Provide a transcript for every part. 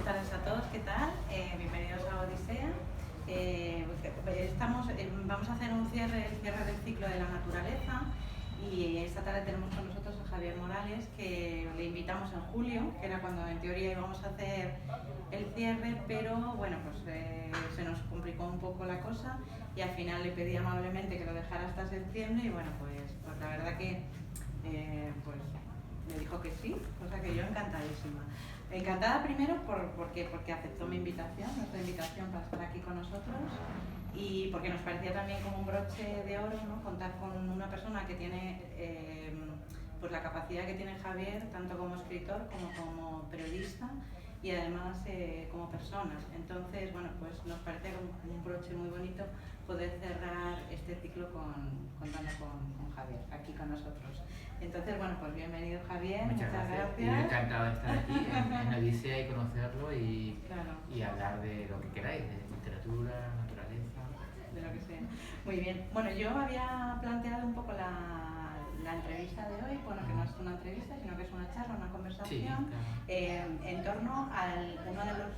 tardes a todos, ¿qué tal? Bienvenidos a Odisea. Vamos a hacer el cierre del ciclo de la naturaleza y esta tarde tenemos con nosotros a Javier Morales, que le invitamos en julio, que era cuando en teoría íbamos a hacer el cierre, pero bueno, pues se nos complicó un poco la cosa y al final le pedí amablemente que lo dejara hasta septiembre y bueno, pues la verdad que pues me dijo que sí, cosa que yo encantadísima. Encantada primero porque aceptó mi invitación, nuestra invitación para estar aquí con nosotros y porque nos parecía también como un broche de oro, ¿no? Contar con una persona que tiene pues la capacidad que tiene Javier, tanto como escritor como periodista y además como persona. Entonces, bueno, pues nos parece un broche muy bonito poder cerrar este ciclo contando con Javier, aquí con nosotros. Entonces, bueno, pues bienvenido Javier, muchas gracias. Y yo encantado de estar aquí en Odisea y conocerlo y, claro, y hablar de lo que queráis, de literatura, naturaleza. De lo que sea. Muy bien. Bueno, yo había planteado un poco la entrevista de hoy, bueno, que no es una entrevista, sino que es una charla, una conversación, Sí, en torno a uno de los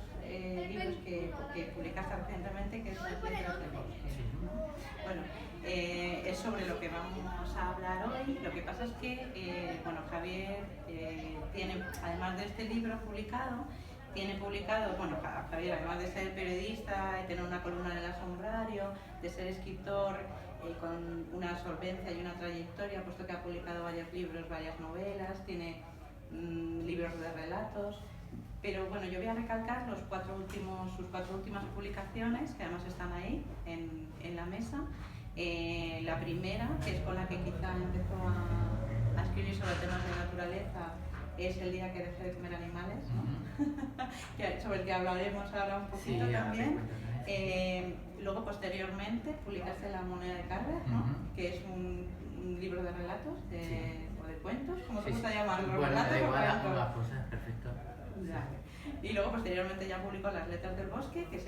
libros que publicaste recientemente, que es Las letras del bosque. Sí. Bueno, es sobre lo que vamos a hablar hoy. Lo que pasa es que, bueno, Javier tiene, además de este libro publicado, bueno, Javier, además de ser periodista y tener una columna en El Asombrario, de ser escritor con una solvencia y una trayectoria, puesto que ha publicado varios libros, varias novelas, tiene libros de relatos. Pero bueno, yo voy a recalcar sus cuatro últimas publicaciones, que además están ahí en la mesa. La primera, que es con la que quizá empezó a escribir sobre temas de naturaleza, es El día que dejé de comer animales, ¿no? Sobre el que hablaremos ahora un poquito también. Luego, posteriormente, publicaste La moneda de Carver, ¿no? Que es un libro de relatos o de cuentos, ¿cómo te gusta llamarlo? Bueno, ¿Relatos da o igual cuentos? ambas cosas, perfecto. Y luego, posteriormente, ya publicó Las letras del bosque, que es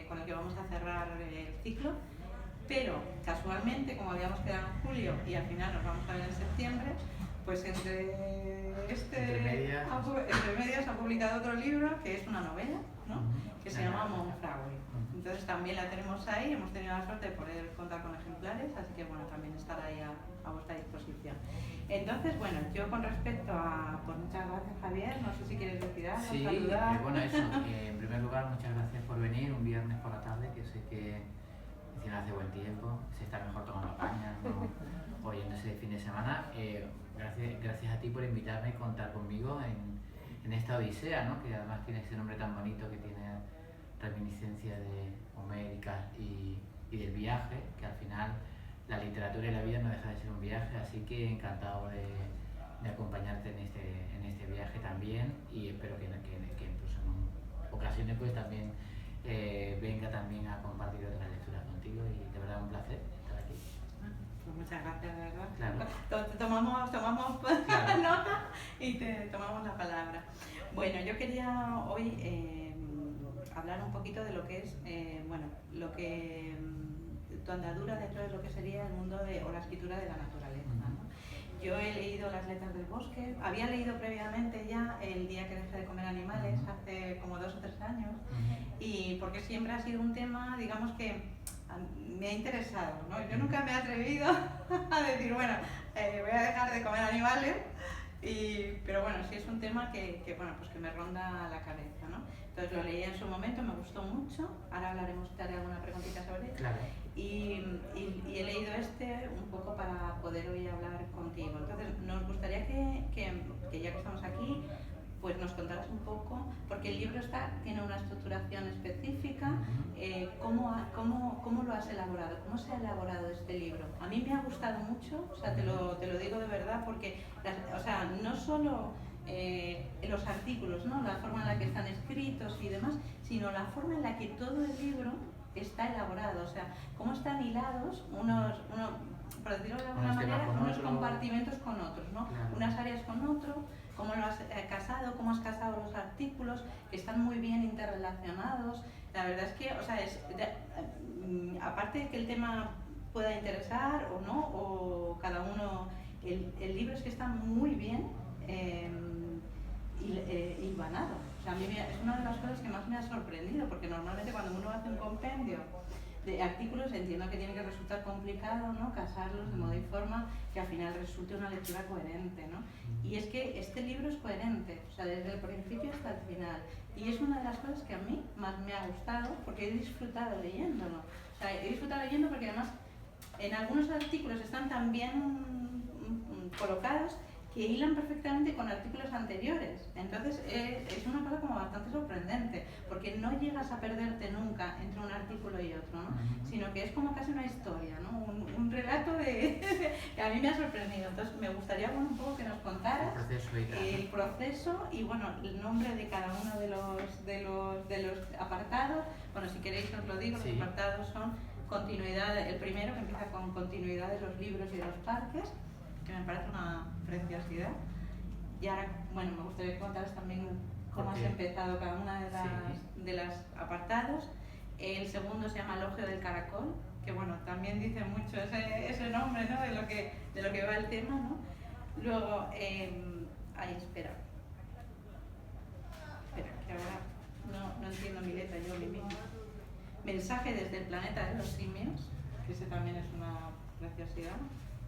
con el que vamos a cerrar el ciclo. Pero, casualmente, como habíamos quedado en julio y al final nos vamos a ver en septiembre, pues entre medias ha publicado otro libro que es una novela, ¿no? Que se llama Monfragüe. Entonces también la tenemos ahí, hemos tenido la suerte de poder contar con ejemplares, así que bueno, también estará ahí a vuestra disposición. Entonces, bueno, yo con respecto a... Pues muchas gracias, Javier, no sé si quieres decir algo, Sí, saludar. bueno, eso, en primer lugar, muchas gracias por venir un viernes por la tarde, que sé que encima hace buen tiempo, se está mejor tomando caña, ¿no? Oyéndose de fin de semana. Gracias a ti por invitarme y contar conmigo en esta odisea, ¿no? Que además tiene ese nombre tan bonito que tiene reminiscencia de homéricas y del viaje, que al final la literatura y la vida no deja de ser un viaje, así que encantado de acompañarte en este viaje también y espero que incluso en ocasiones pues también venga también a compartir otras lecturas contigo y de verdad un placer estar aquí. Pues muchas gracias, de verdad. Claro. Tomamos claro. nota y te tomamos la palabra. Bueno, yo quería hoy hablar un poquito de lo que es, tu andadura dentro de lo que sería el mundo o la escritura de la naturaleza, ¿no? Yo he leído Las letras del bosque, había leído previamente ya El día que dejé de comer animales hace como 2 o 3 años y porque siempre ha sido un tema, digamos que me ha interesado, ¿no? Yo nunca me he atrevido a decir, bueno, voy a dejar de comer animales, pero bueno, sí es un tema que me ronda la cabeza, ¿no? Entonces lo leí en su momento, me gustó mucho, ahora te haré alguna preguntita sobre él. Claro. Y he leído un poco para poder hoy hablar contigo. Entonces nos gustaría que ya que estamos aquí, pues nos contaras un poco, porque el libro tiene una estructuración específica. ¿Cómo lo has elaborado? ¿Cómo se ha elaborado este libro? A mí me ha gustado mucho, o sea, te lo digo de verdad, porque no solo los artículos, ¿no? La forma en la que están escritos y demás, sino la forma en la que todo el libro está elaborado, o sea, cómo están hilados por decirlo de alguna manera, unos compartimentos con otros, ¿no? Claro. Unas áreas con otro, cómo lo has casado, cómo has casado los artículos, que están muy bien interrelacionados. La verdad es que, o sea, aparte de que el tema pueda interesar o no, o cada uno, el libro es que está muy bien hilvanado. O O sea, es una de las cosas que más me ha sorprendido, porque normalmente cuando uno hace un compendio de artículos entiendo que tiene que resultar complicado, ¿no? Casarlos de modo y forma que al final resulte una lectura coherente, ¿no? Y es que este libro es coherente, o sea, desde el principio hasta el final. Y es una de las cosas que a mí más me ha gustado porque he disfrutado leyéndolo. O sea, he disfrutado leyendo porque además en algunos artículos están tan bien colocados que hilan perfectamente con artículos anteriores. Entonces es una cosa como bastante sorprendente, porque no llegas a perderte nunca entre un artículo y otro, ¿no? Sino que es como casi una historia, ¿no? Un relato que a mí me ha sorprendido. Entonces me gustaría un poco que nos contaras el proceso y bueno, el nombre de cada uno de los apartados. Bueno, si queréis os lo digo, sí. Los apartados son continuidad, el primero que empieza con continuidad de los libros y de los parques, que me parece una preciosidad. Y ahora, bueno, me gustaría que contaras también cómo has empezado cada una de las apartados. El segundo se llama Elogio del Caracol, que bueno, también dice mucho ese nombre, ¿no? de lo que va el tema, ¿no? Luego, espera, que ahora no entiendo mi letra yo misma. Mensaje desde el planeta de los simios, que ese también es una preciosidad.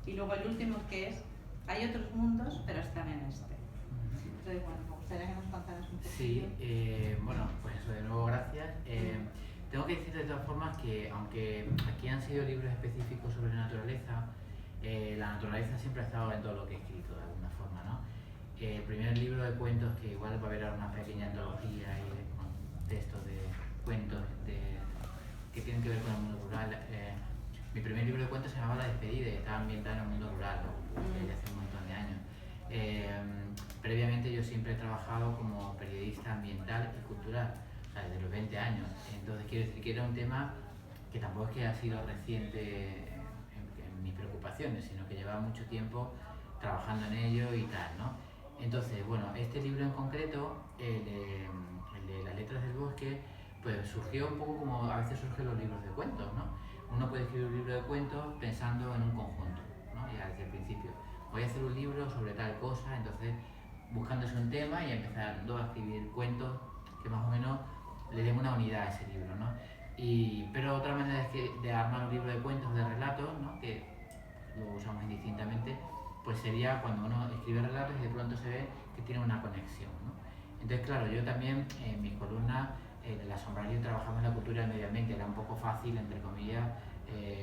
Y luego el último que es, hay otros mundos, pero están en este. Entonces, bueno, me gustaría que nos contaras un poco. Sí, bueno, pues eso, de nuevo, gracias. Tengo que decir de todas formas que, aunque aquí han sido libros específicos sobre naturaleza, la naturaleza siempre ha estado en todo lo que he escrito, de alguna forma, ¿no? El primer libro de cuentos, que igual va a haber una pequeña antología y con textos de cuentos que tienen que ver con el mundo rural. Mi primer libro de cuentos se llamaba La despedida y estaba ambientado en el mundo rural, desde hace un montón de años. Previamente yo siempre he trabajado como periodista ambiental y cultural, o sea, desde los 20 años. Entonces quiero decir que era un tema que tampoco es que ha sido reciente en mis preocupaciones, sino que llevaba mucho tiempo trabajando en ello y tal, ¿no? Entonces, bueno, este libro en concreto, el de Las letras del bosque, pues surgió un poco como a veces surgen los libros de cuentos, ¿no? Uno puede escribir un libro de cuentos pensando en un conjunto, ¿no? Ya desde el principio. Voy a hacer un libro sobre tal cosa, entonces buscándose un tema y empezando a escribir cuentos que más o menos le den una unidad a ese libro, ¿no? Pero otra manera de armar un libro de cuentos, de relatos, ¿no? Que lo usamos indistintamente, pues sería cuando uno escribe relatos y de pronto se ve que tiene una conexión, ¿no? Entonces, claro, yo también en mis columnas en la Sombrario trabajamos en la cultura del medio ambiente, era un poco fácil, entre comillas,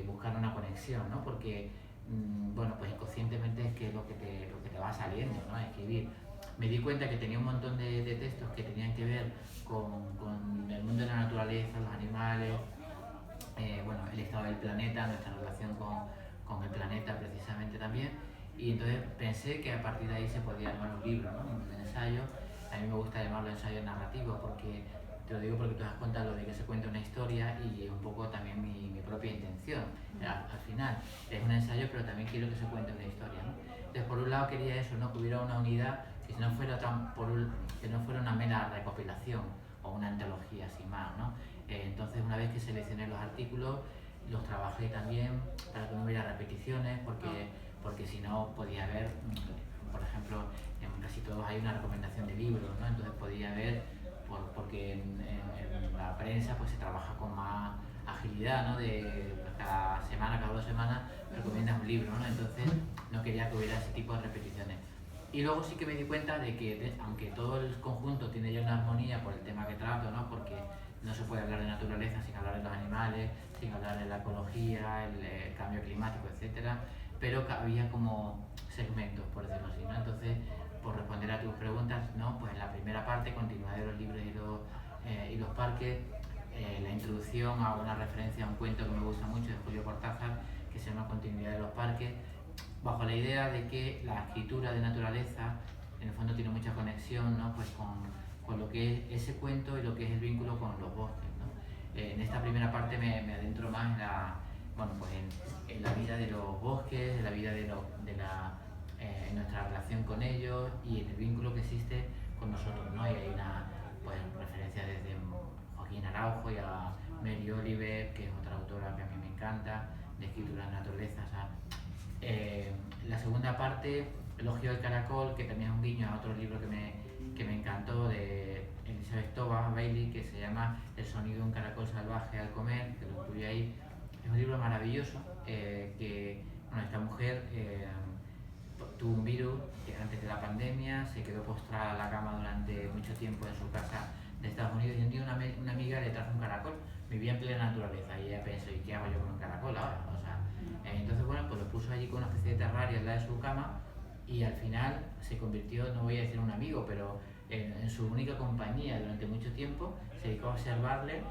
buscar una conexión, ¿no? Porque, bueno, pues inconscientemente es que es lo que te va saliendo, ¿no? Escribir. Me di cuenta que tenía un montón de textos que tenían que ver con el mundo de la naturaleza, los animales, bueno, el estado del planeta, nuestra relación con el planeta precisamente también. Y entonces pensé que a partir de ahí se podía armar un libro, ¿no? Un ensayo. A mí me gusta llamarlo ensayo narrativo porque, te lo digo porque tú has contado lo de que se cuenta una historia y un poco también mi propia intención. Al final es un ensayo, pero también quiero que se cuente una historia, ¿no? Entonces, por un lado quería eso, ¿no? Que hubiera una unidad, que no fuera que no fuera una mera recopilación o una antología sin más, ¿no? Entonces, una vez que seleccioné los artículos, los trabajé también para que no hubiera repeticiones, porque si no podía haber, por ejemplo, en casi todos hay una recomendación de libros, ¿no? Entonces podía haber, porque en la prensa pues se trabaja con más agilidad, ¿no? De cada semana, cada 2 semanas recomiendas un libro, ¿no? Entonces no quería que hubiera ese tipo de repeticiones. Y luego sí que me di cuenta de que, aunque todo el conjunto tiene ya una armonía por el tema que trato, ¿no? Porque no se puede hablar de naturaleza sin hablar de los animales, sin hablar de la ecología, el cambio climático, etcétera, pero había como segmentos, por decirlo así, ¿no? Entonces, por responder a tus preguntas, ¿no? Pues en la primera parte, continuidad de los libros y los parques, la introducción a una referencia a un cuento que me gusta mucho de Julio Cortázar, que se llama Continuidad de los parques, bajo la idea de que la escritura de naturaleza en el fondo tiene mucha conexión, ¿no? Pues con lo que es ese cuento y lo que es el vínculo con los bosques, ¿no? En esta primera parte me adentro más en la vida de los bosques, en la vida en nuestra relación con ellos y en el vínculo que existe con nosotros, ¿no? Y hay una referencia desde Joaquín Araujo y a Mary Oliver, que es otra autora que a mí me encanta, de escritura de naturaleza. O sea, la segunda parte, Elogio del Caracol, que también es un guiño a otro libro que me encantó, se Ross Bailey, que se llama El sonido de un caracol salvaje al comer, que lo incluye ahí. Es un libro maravilloso que, bueno, esta mujer tuvo un virus que antes de la pandemia se quedó postrada en la cama durante mucho tiempo en su casa de Estados Unidos y un día una amiga le trajo un caracol. Vivía en plena naturaleza y ella pensó, ¿y qué hago yo con un caracol ahora? O sea, entonces, bueno, pues lo puso allí con una especie de terrario en la de su cama y al final se convirtió, no voy a decir un amigo, pero en su única compañía durante mucho tiempo. Se dedicó a observarle,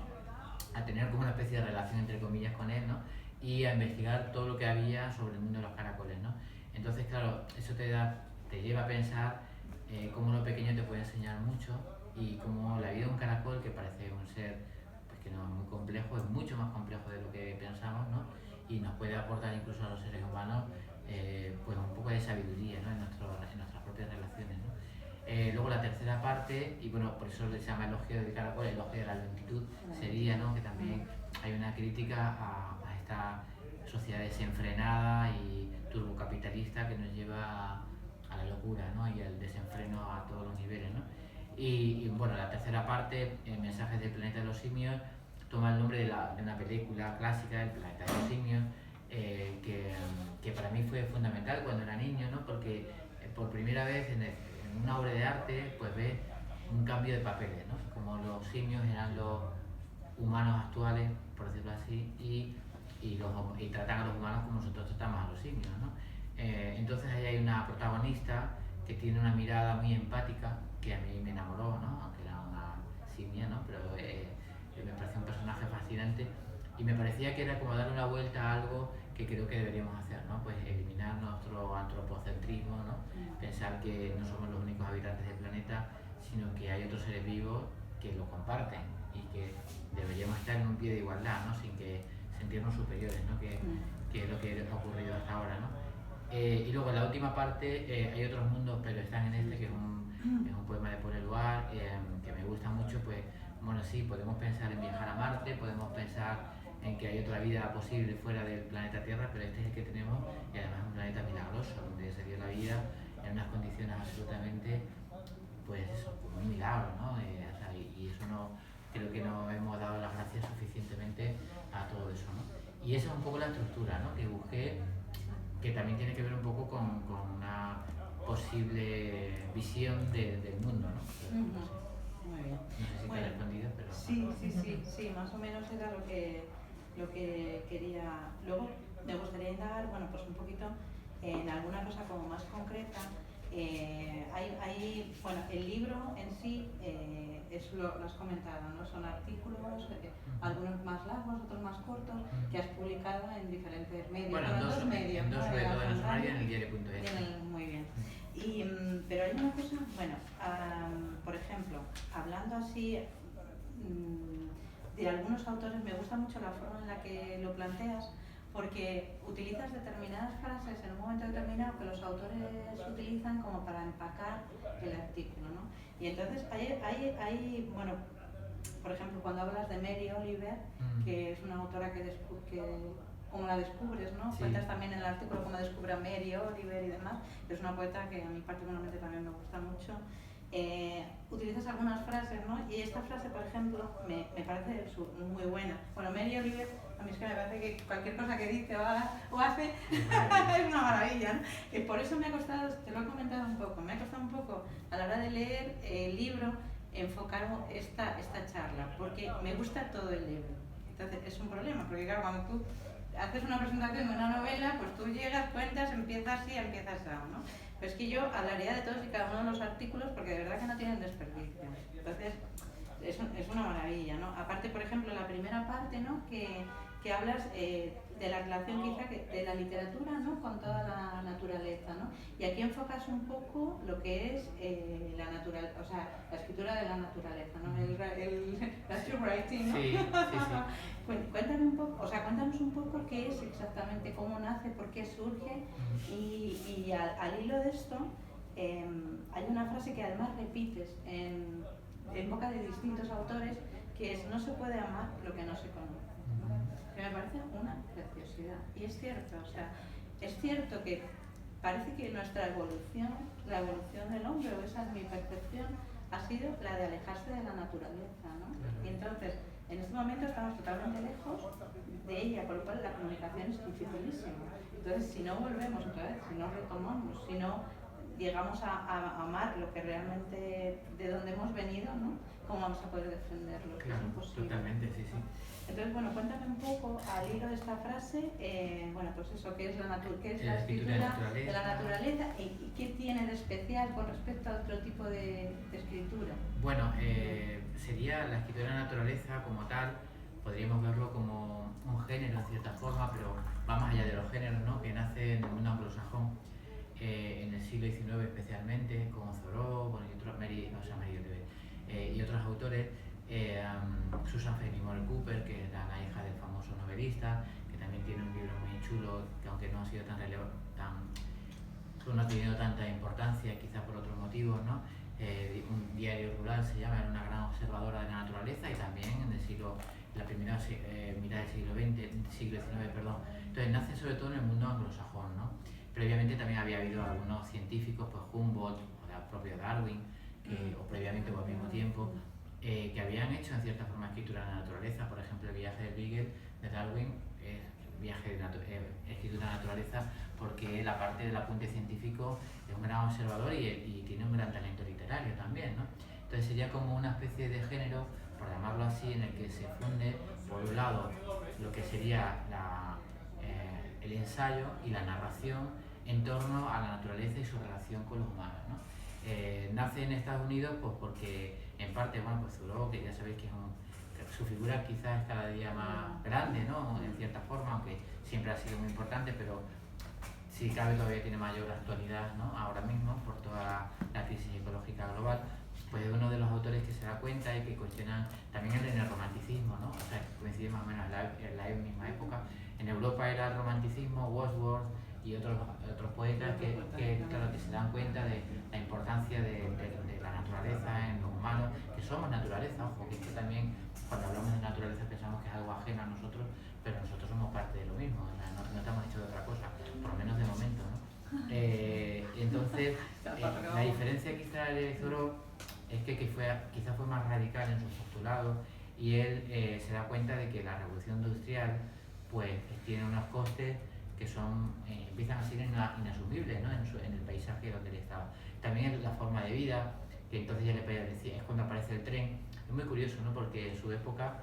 a tener como una especie de relación entre comillas con él, ¿no? Y a investigar todo lo que había sobre el mundo de los caracoles, ¿no? Entonces, claro, eso te lleva a pensar cómo lo pequeño te puede enseñar mucho y cómo la vida de un caracol, que parece un ser pues, que no es muy complejo, es mucho más complejo de lo que pensamos, ¿no? Y nos puede aportar incluso a los seres humanos pues un poco de sabiduría, ¿no? en nuestras propias relaciones, ¿no? Luego la tercera parte, y bueno, por eso se llama elogio del caracol, el elogio de la lentitud, sería, ¿no? Que también hay una crítica a esta sociedad desenfrenada y turbocapitalista que nos lleva a la locura, ¿no? Y al desenfreno a todos los niveles, ¿no? Y bueno, la tercera parte, Mensajes del planeta de los simios, toma el nombre de una película clásica, El planeta de los simios, que para mí fue fundamental cuando era niño, ¿no? Porque por primera vez en una obra de arte pues ves un cambio de papeles, ¿no? Como los simios eran los humanos actuales, por decirlo así, y tratan a los humanos como nosotros tratamos a los simios, ¿no? Entonces ahí hay una protagonista que tiene una mirada muy empática que a mí me enamoró, ¿no? Aunque era una simia, ¿no? Pero me pareció un personaje fascinante y me parecía que era como darle una vuelta a algo que creo que deberíamos hacer, ¿no? Pues eliminar nuestro antropocentrismo, ¿no? Pensar que no somos los únicos habitantes del planeta, sino que hay otros seres vivos que lo comparten y que deberíamos estar en un pie de igualdad, ¿no? Sin que sentirnos superiores, ¿no? Que es lo que ha ocurrido hasta ahora, ¿no? Y luego en la última parte hay otros mundos, pero están en este, que es un poema de Paul Eluard, que me gusta mucho. Pues bueno, sí, podemos pensar en viajar a Marte, podemos pensar en que hay otra vida posible fuera del planeta Tierra, pero este es el que tenemos y además es un planeta milagroso, donde se dio la vida en unas condiciones absolutamente, pues eso, como un milagro, ¿no? O sea, y eso no, creo que no hemos dado las gracias suficientemente a todo eso, ¿no? Y esa es un poco la estructura, ¿no? Que busqué, que también tiene que ver un poco con una posible visión del mundo, ¿no? Muy bien. No sé si te he respondido, pero... Sí, más o menos era lo que quería. Luego me gustaría indagar, bueno, pues un poquito en alguna cosa como más concreta. Bueno, el libro en sí, lo has comentado, ¿no? Son artículos, algunos más largos, otros más cortos, que has publicado en diferentes medios. Bueno, en dos medios, sobre todo en Sumario y en el diario.es. Muy bien. Pero hay una cosa, bueno, por ejemplo, hablando así de algunos autores, me gusta mucho la forma en la que lo planteas, porque utilizas determinadas frases en un momento determinado que los autores utilizan como para empacar el artículo, ¿no? Y entonces bueno, por ejemplo, cuando hablas de Mary Oliver, que es una autora que como la descubres, ¿no? Sí. Cuentas también en el artículo cómo descubre a Mary Oliver y demás. Es una poeta que a mí particularmente también me gusta mucho. Utilizas algunas frases, ¿no? Y esta frase, por ejemplo, me parece muy buena. Bueno, Mary Oliver, a mí es que me parece que cualquier cosa que dice o hace es una maravilla, ¿no? Y por eso me ha costado, te lo he comentado un poco, me ha costado un poco a la hora de leer el libro enfocar esta charla, porque me gusta todo el libro. Entonces es un problema, porque claro, cuando tú haces una presentación de una novela, pues tú llegas, cuentas, empiezas y empiezas a, ¿no? Pero es que yo hablaría de todos y cada uno de los artículos porque de verdad que no tienen desperdicio. Entonces, es una maravilla, ¿no? Aparte, por ejemplo, la primera parte, ¿no? Que hablas de la relación quizá de la literatura, ¿no? Con toda la naturaleza, ¿no? Y aquí enfocas un poco lo que es la escritura de la naturaleza, ¿no? El nature writing, ¿no? Sí. Cuéntanos un poco qué es exactamente, cómo nace, por qué surge y al hilo de esto hay una frase que además repites en boca de distintos autores, que es: no se puede amar lo que no se conoce, ¿no? Que me parece una preciosidad. Y es cierto, o sea, es cierto que parece que nuestra evolución, la evolución del hombre, o esa es mi percepción, ha sido la de alejarse de la naturaleza, ¿no? Claro. Y entonces, en este momento estamos totalmente lejos de ella, con lo cual la comunicación es dificilísima. Entonces, si no volvemos otra vez, si no retomamos, si no llegamos a amar lo que realmente, de donde hemos venido, ¿no? ¿Cómo vamos a poder defenderlo? Claro, es imposible. totalmente, sí, sí. Entonces, bueno, cuéntame un poco al hilo de esta frase, bueno, pues eso, ¿qué es la escritura de la naturaleza y qué tiene de especial con respecto a otro tipo de escritura? Bueno, sería la escritura de la naturaleza como tal, podríamos verlo como un género en cierta forma, pero va más allá de los géneros, ¿no? Que nace en el mundo anglosajón, en el siglo XIX especialmente, como Thoreau, bueno, y otros, y otros autores, Susan Moore Cooper, que era la hija del famoso novelista, que también tiene un libro muy chulo, que aunque no ha sido no ha tenido tanta importancia, quizá por otros motivos, ¿no? Un diario rural se llama, era una gran observadora de la naturaleza y también en el siglo, la primera mitad del siglo XIX, perdón. Entonces nace sobre todo en el mundo anglosajón, ¿no? Previamente también había habido algunos científicos, pues Humboldt o el propio Darwin, o previamente o al mismo tiempo, que habían hecho en cierta forma escritura de la naturaleza. Por ejemplo, el viaje del Beagle de Darwin es escritura de la naturaleza, porque la parte del apunte científico es un gran observador y tiene un gran talento literario también, ¿no? Entonces sería como una especie de género, por llamarlo así, en el que se funde, por un lado, lo que sería el ensayo y la narración en torno a la naturaleza y su relación con los humanos, ¿no? Nace en Estados Unidos pues porque, en parte, bueno, pues Thoreau, que ya sabéis que su figura quizás es cada día más grande, ¿no? En cierta forma, aunque siempre ha sido muy importante, pero si cabe todavía tiene mayor actualidad, ¿no? Ahora mismo, por toda la crisis ecológica global, pues es uno de los autores que se da cuenta y que cuestiona también el romanticismo, ¿no? O sea, coincide más o menos en la misma época. En Europa era el romanticismo, Wordsworth y otros poetas que, claro, que se dan cuenta de la importancia de la naturaleza en los humanos, que somos naturaleza, ojo, que es que también cuando hablamos de naturaleza pensamos que es algo ajeno a nosotros, pero nosotros somos parte de lo mismo, o sea, no estamos hechos de otra cosa, por lo menos de momento, ¿no? Entonces, la diferencia quizá de Thoreau es que quizá fue más radical en sus postulados y él se da cuenta de que la revolución industrial pues tiene unos costes que son, empiezan a ser inasumibles, ¿no? En el paisaje donde él estaba. También la forma de vida, que entonces ya le decía, es cuando aparece el tren. Es muy curioso, ¿no? Porque en su época,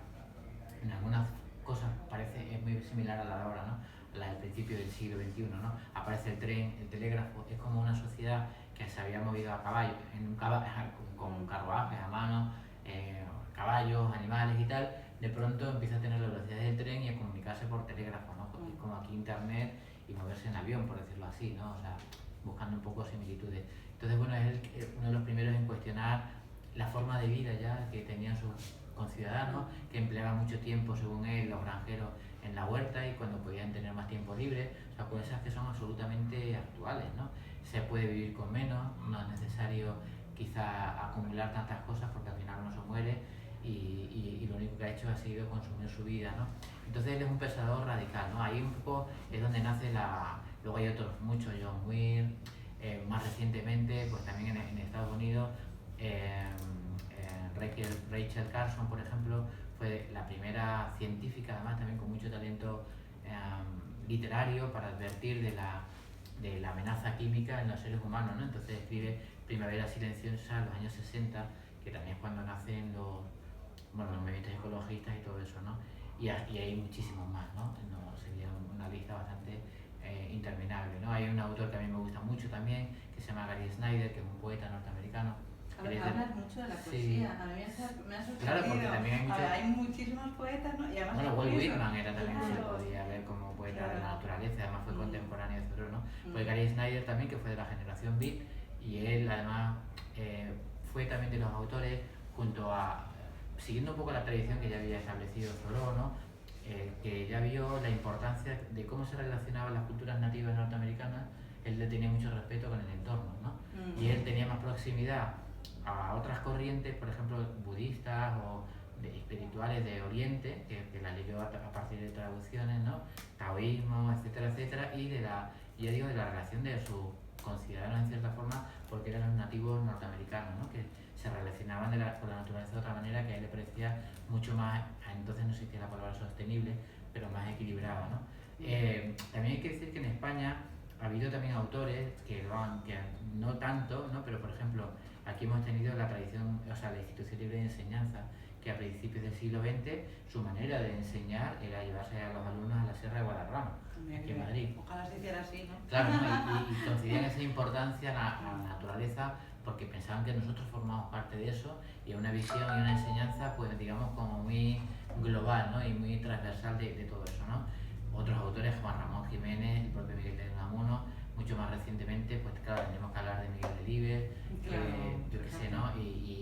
en algunas cosas es muy similar a la de ahora, ¿no? La del principio del siglo XXI, ¿no? Aparece el tren, el telégrafo, es como una sociedad que se había movido a caballo, con carruajes a mano, caballos, animales y tal. De pronto empieza a tener la velocidad del tren y a comunicarse por telégrafo, ¿no? Como aquí internet y moverse en avión, por decirlo así, ¿no? O sea, buscando un poco similitudes. Entonces, bueno, es uno de los primeros en cuestionar la forma de vida ya que tenían sus conciudadanos, que empleaban mucho tiempo, según él, los granjeros en la huerta y cuando podían tener más tiempo libre, o sea, cosas que son absolutamente actuales, ¿no? Se puede vivir con menos, no es necesario quizá acumular tantas cosas porque al final uno se muere y lo único que ha hecho ha sido consumir su vida, ¿no? Entonces él es un pensador radical, ¿no? Ahí un poco es donde nace luego hay otros muchos, John Weir, más recientemente, pues también en Estados Unidos, Rachel Carson, por ejemplo, fue la primera científica, además también con mucho talento literario para advertir de la amenaza química en los seres humanos, ¿no? Entonces escribe Primavera Silenciosa en los años 60, que también es cuando nacen los movimientos ecologistas y todo eso, ¿no? Y hay muchísimos más, ¿no? Sería una lista bastante interminable, ¿no? Hay un autor que a mí me gusta mucho también, que se llama Gary Snyder, que es un poeta norteamericano. Hablas mucho de la poesía, sí. A mí me ha sorprendido. Claro, porque también hay muchísimos poetas, ¿no? Y además bueno, Walt Whitman era también, claro, se podía ver como poeta de la naturaleza, además fue contemporáneo de Thoreau, ¿no? Fue Gary Snyder también, que fue de la generación Beat, y él además fue también de los autores, junto a, siguiendo un poco la tradición que ya había establecido Thoreau, ¿no? Que ya vio la importancia de cómo se relacionaban las culturas nativas norteamericanas. Él le tenía mucho respeto con el entorno, ¿no? Y él tenía más proximidad a otras corrientes, por ejemplo, budistas o espirituales de Oriente, que la leyó a partir de traducciones, ¿no? Taoísmo, etcétera, etcétera, y de la relación de sus consideraron en cierta forma porque eran los nativos norteamericanos, ¿no? Que se relacionaban con la naturaleza de otra manera que a él le parecía mucho más, entonces no existía la palabra sostenible, pero más equilibrada, ¿no? También hay que decir que en España ha habido también autores que no tanto, ¿no? Pero por ejemplo, aquí hemos tenido la tradición, o sea, la Institución Libre de Enseñanza, que a principios del siglo XX su manera de enseñar era llevarse a los alumnos a la Sierra de Guadarrama, aquí en Madrid. Ojalá se hiciera así, ¿no? Claro, ¿no? Y concedían esa importancia a la naturaleza porque pensaban que nosotros formamos parte de eso y a una visión y una enseñanza, pues digamos, como muy global, ¿no? Y muy transversal de todo eso, ¿no? Otros autores, Juan Ramón Jiménez, el propio Miguel de Unamuno, mucho más recientemente, pues claro, tenemos que hablar de Miguel Delibes, claro, yo qué sé, ¿no? Y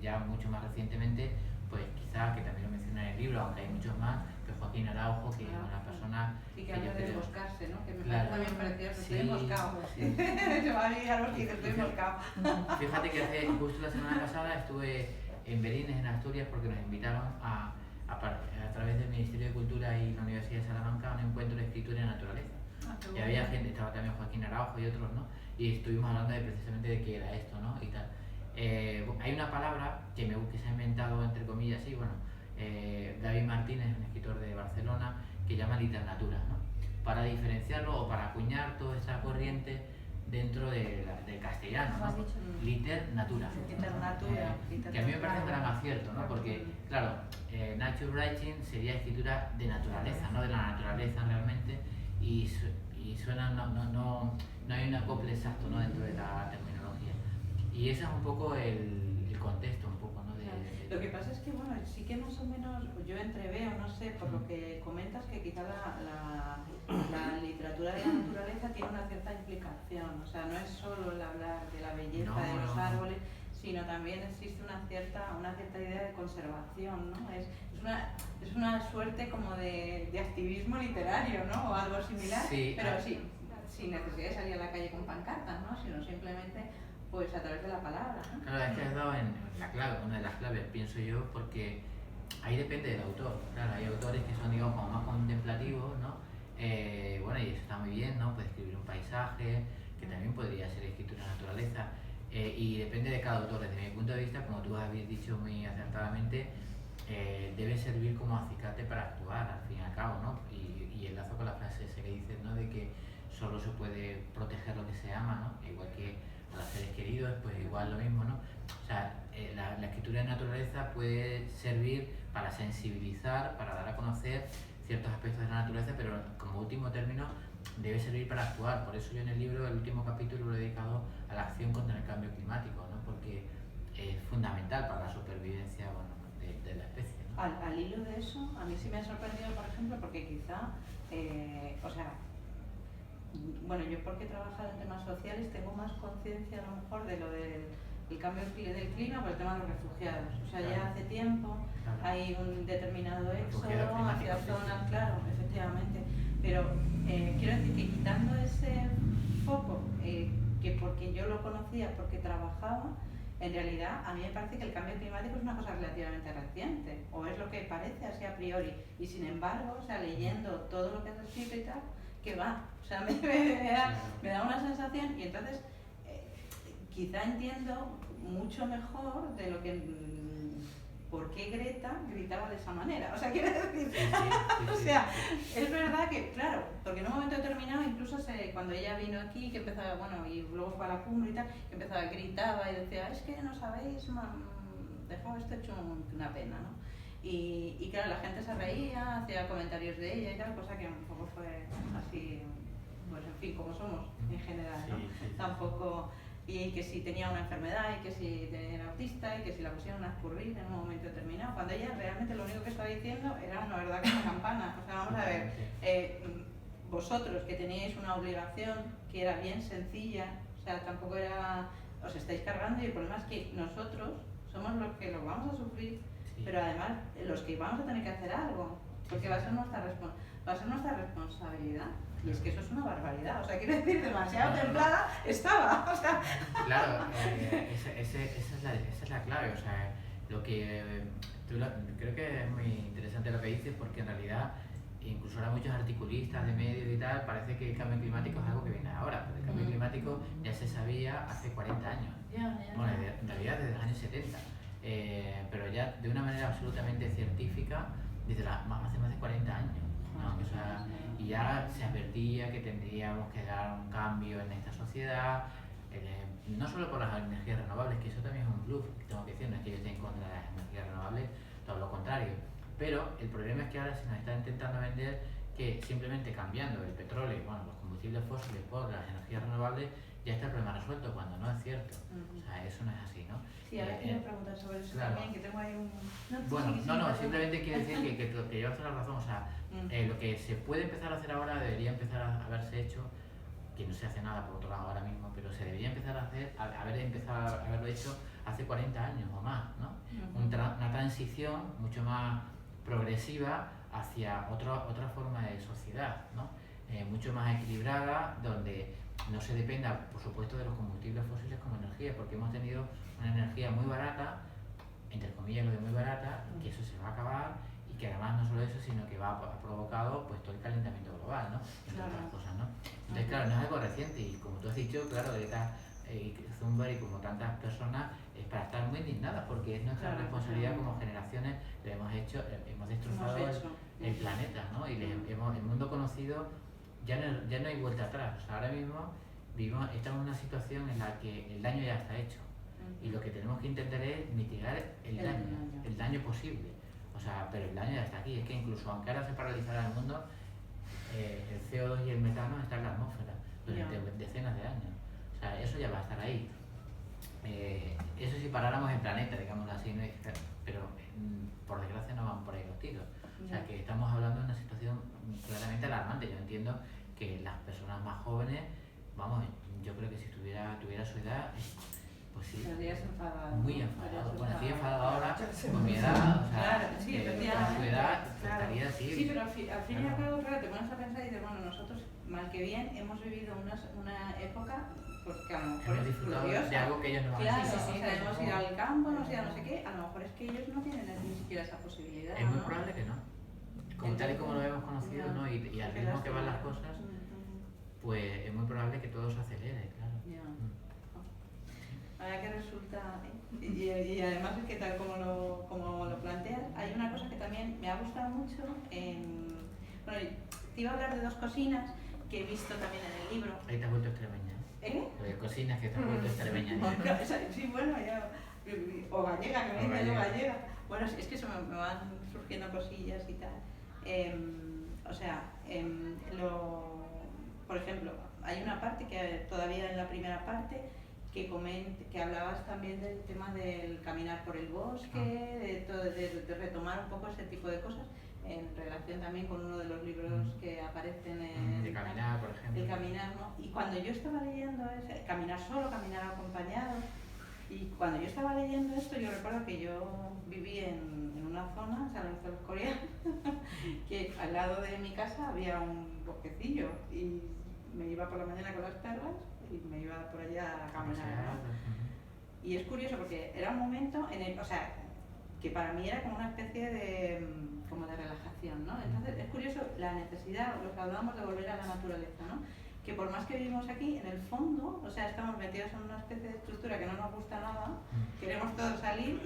ya mucho más recientemente, pues quizás, que también lo menciona en el libro, aunque hay muchos más, que Joaquín Araujo, que es una persona... Y que habla de emboscarse, ¿no? Que me claro, parece también precioso, sí, estoy emboscado. Sí. Se va a olvidar los que estoy emboscado. Fíjate que justo la semana pasada estuve en Berines, en Asturias, porque nos invitaron a través del Ministerio de Cultura y la Universidad de Salamanca a un encuentro de escritura y naturaleza. Y había gente, estaba también Joaquín Araujo y otros, ¿no? Y estuvimos hablando precisamente de qué era esto, ¿no? Y tal. Hay una palabra que se ha inventado, entre comillas, sí, bueno, David Martínez, un escritor de Barcelona, que llama literatura, ¿no? Para diferenciarlo o para acuñar toda esta corriente dentro del castellano, ¿no? Literatura. Que a mí me parece un gran acierto, ¿no? Porque, claro, nature writing sería escritura de naturaleza, no de la naturaleza realmente, y suena, no hay un acople exacto, ¿no? Dentro de la terminología. Y ese es un poco el contexto, un poco, ¿no? Lo que pasa es que, bueno, sí que más o menos yo entreveo, no sé, por lo que comentas, que quizá la literatura de la naturaleza tiene una cierta implicación. O sea, no es solo el hablar de la belleza de los árboles, sino también existe una cierta idea de conservación, ¿no? Es una suerte como de activismo literario, ¿no? O algo similar, sí, pero sí, sin necesidad de salir a la calle con pancartas, ¿no? Sino simplemente pues a través de la palabra, ¿no? Claro, es que has dado en la clave, una de las claves, pienso yo, porque ahí depende del autor. Claro, hay autores que son, digamos, como más contemplativos, ¿no? Bueno, y eso está muy bien, ¿no? Puede escribir un paisaje, que también podría ser escritura de naturaleza, y depende de cada autor. Desde mi punto de vista, como tú habías dicho muy acertadamente, debe servir como acicate para actuar, al fin y al cabo, ¿no? Y enlazo con la frase esa que dices, ¿no? De que solo se puede proteger lo que se ama, ¿no? Igual que a los seres queridos, pues igual lo mismo, ¿no? O sea, la escritura de naturaleza puede servir para sensibilizar, para dar a conocer ciertos aspectos de la naturaleza, pero como último término debe servir para actuar. Por eso yo en el libro, el último capítulo, lo he dedicado a la acción contra el cambio climático, ¿no? Porque es fundamental para la supervivencia, bueno, de la especie, ¿no? Al hilo de eso, a mí sí me ha sorprendido, por ejemplo, porque quizá, o sea, bueno, yo porque he trabajado en temas sociales tengo más conciencia a lo mejor de lo del cambio del clima por el tema de los refugiados. O sea, ya hace tiempo hay un determinado éxodo hacia zonas, claro, efectivamente. Pero quiero decir que quitando ese foco, que porque yo lo conocía, porque trabajaba, en realidad a mí me parece que el cambio climático es una cosa relativamente reciente, o es lo que parece así a priori. Y sin embargo, o sea, leyendo todo lo que has escrito y tal, que va, o sea, me da una sensación, y entonces quizá entiendo mucho mejor de lo que por qué Greta gritaba de esa manera. O sea, quiero decir, o sea, es verdad que, claro, porque en un momento determinado, incluso cuando ella vino aquí, que empezaba, bueno, y luego fue a la cumbre y tal, que empezaba, gritaba y decía, es que no sabéis, dejado esto hecho una pena, ¿no? Y claro, la gente se reía, hacía comentarios de ella y tal, cosa que un poco fue así, pues en fin, como somos en general, ¿no? Tampoco, y que si tenía una enfermedad, y que si era autista, y que si la pusieron a escurrir en un momento determinado, cuando ella realmente lo único que estaba diciendo era una verdad como campana. O sea, vamos a ver, vosotros que teníais una obligación que era bien sencilla, o sea, tampoco era, os estáis cargando, y el problema es que nosotros somos los que lo vamos a sufrir, pero además los que vamos a tener que hacer algo, porque va a ser nuestra responsabilidad. Y es que eso es una barbaridad, o sea, quiero decir, demasiado templada estaba, o sea... Claro, esa es la clave, o sea, lo que creo que es muy interesante lo que dices, porque en realidad incluso ahora muchos articulistas de medios y tal, parece que el cambio climático es algo que viene ahora, pero el cambio climático ya se sabía hace 40 años. Bueno, en realidad desde los años 70, pero ya de una manera absolutamente científica desde hace más de 40 años, ¿no? O sea, y ya se advertía que tendríamos que dar un cambio en esta sociedad, no solo por las energías renovables, que eso también es un bluff, que tengo que decir, no es que yo esté en contra de las energías renovables, todo lo contrario. Pero el problema es que ahora se nos está intentando vender que simplemente cambiando el petróleo, bueno, los combustibles fósiles por las energías renovables, ya está el problema resuelto, cuando no es cierto. O sea, eso no es así, ¿no? Sí, ahora quiero preguntar sobre eso también, que tengo ahí un... Simplemente quiero decir que llevas toda la razón, o sea, lo que se puede empezar a hacer ahora debería empezar a haberse hecho, que no se hace nada por otro lado ahora mismo, pero se debería empezar a hacer, haberlo hecho hace 40 años o más, ¿no? Una transición mucho más progresiva hacia otra forma de sociedad, ¿no? Mucho más equilibrada, donde no se dependa, por supuesto, de los combustibles fósiles como energía, porque hemos tenido una energía muy barata, entre comillas lo de muy barata, que eso se va a acabar, y que además no solo eso, sino que ha provocado pues todo el calentamiento global, ¿no? Entre otras cosas, ¿no? Entonces, claro, no es algo reciente, y como tú has dicho, claro, Greta Thunberg y como tantas personas, es para estar muy indignadas, porque es nuestra responsabilidad como generaciones, le hemos destrozado el planeta, ¿no? Y el mundo conocido, ya no hay vuelta atrás. O sea, ahora mismo estamos en una situación en la que el daño ya está hecho, y lo que tenemos que intentar es mitigar el daño posible. O sea, pero el daño ya está aquí. Es que incluso aunque ahora se paralizara el mundo, el CO2 y el metano están en la atmósfera durante decenas de años. O sea, eso ya va a estar ahí. Eso si paráramos el planeta, digámoslo así, ¿no? Pero por desgracia no van por ahí los tiros. O sea, que estamos hablando de una situación claramente alarmante. Yo entiendo que las personas más jóvenes, vamos, yo creo que si tuviera su edad, pues sí, muy enfadado. Bueno, estoy enfadado ahora con mi edad, o sea, con su edad estaría así. Sí, pero al fin y al cabo, claro, te pones a pensar y dices, bueno, nosotros, mal que bien, hemos vivido una época, porque a lo mejor hemos disfrutado de algo que ellos no van a hacer. Claro, o sea, hemos ido al campo, hemos ido a no sé qué, a lo mejor es que ellos no tienen ni siquiera esa posibilidad. Es muy probable que no. Como tal y como lo hemos conocido, ¿no? Y al ritmo que van las cosas, pues es muy probable que todo se acelere, claro. Ahora que resulta, y además es que tal como lo planteas, hay una cosa que también me ha gustado mucho. Bueno, te iba a hablar de dos cocinas que he visto también en el libro. Ahí te has vuelto extremeña. Lo de cocinas que te has vuelto extremeña. Sí, bueno, ya, o gallega, que me dice yo gallega. Bueno, es que eso me van surgiendo cosillas y tal. O sea, por ejemplo, hay una parte que todavía en la primera parte que hablabas también del tema del caminar por el bosque, de retomar un poco ese tipo de cosas en relación también con uno de los libros que aparecen en de caminar, por ejemplo. De caminar, ¿no? Y cuando yo estaba leyendo caminar solo, caminar acompañado, y cuando yo estaba leyendo esto, yo recuerdo que yo viví en una zona, San Lorenzo de los Coreanos, que al lado de mi casa había un bosquecillo, y me iba por la mañana con las perras y me iba por allá a caminar, ¿no? Y es curioso porque era un momento o sea, que para mí era como una especie de relajación, ¿no? Entonces es curioso la necesidad, lo que hablábamos de volver a la naturaleza, ¿no? Que por más que vivimos aquí, en el fondo, o sea, estamos metidos en una especie de estructura que no nos gusta nada, queremos todos salir,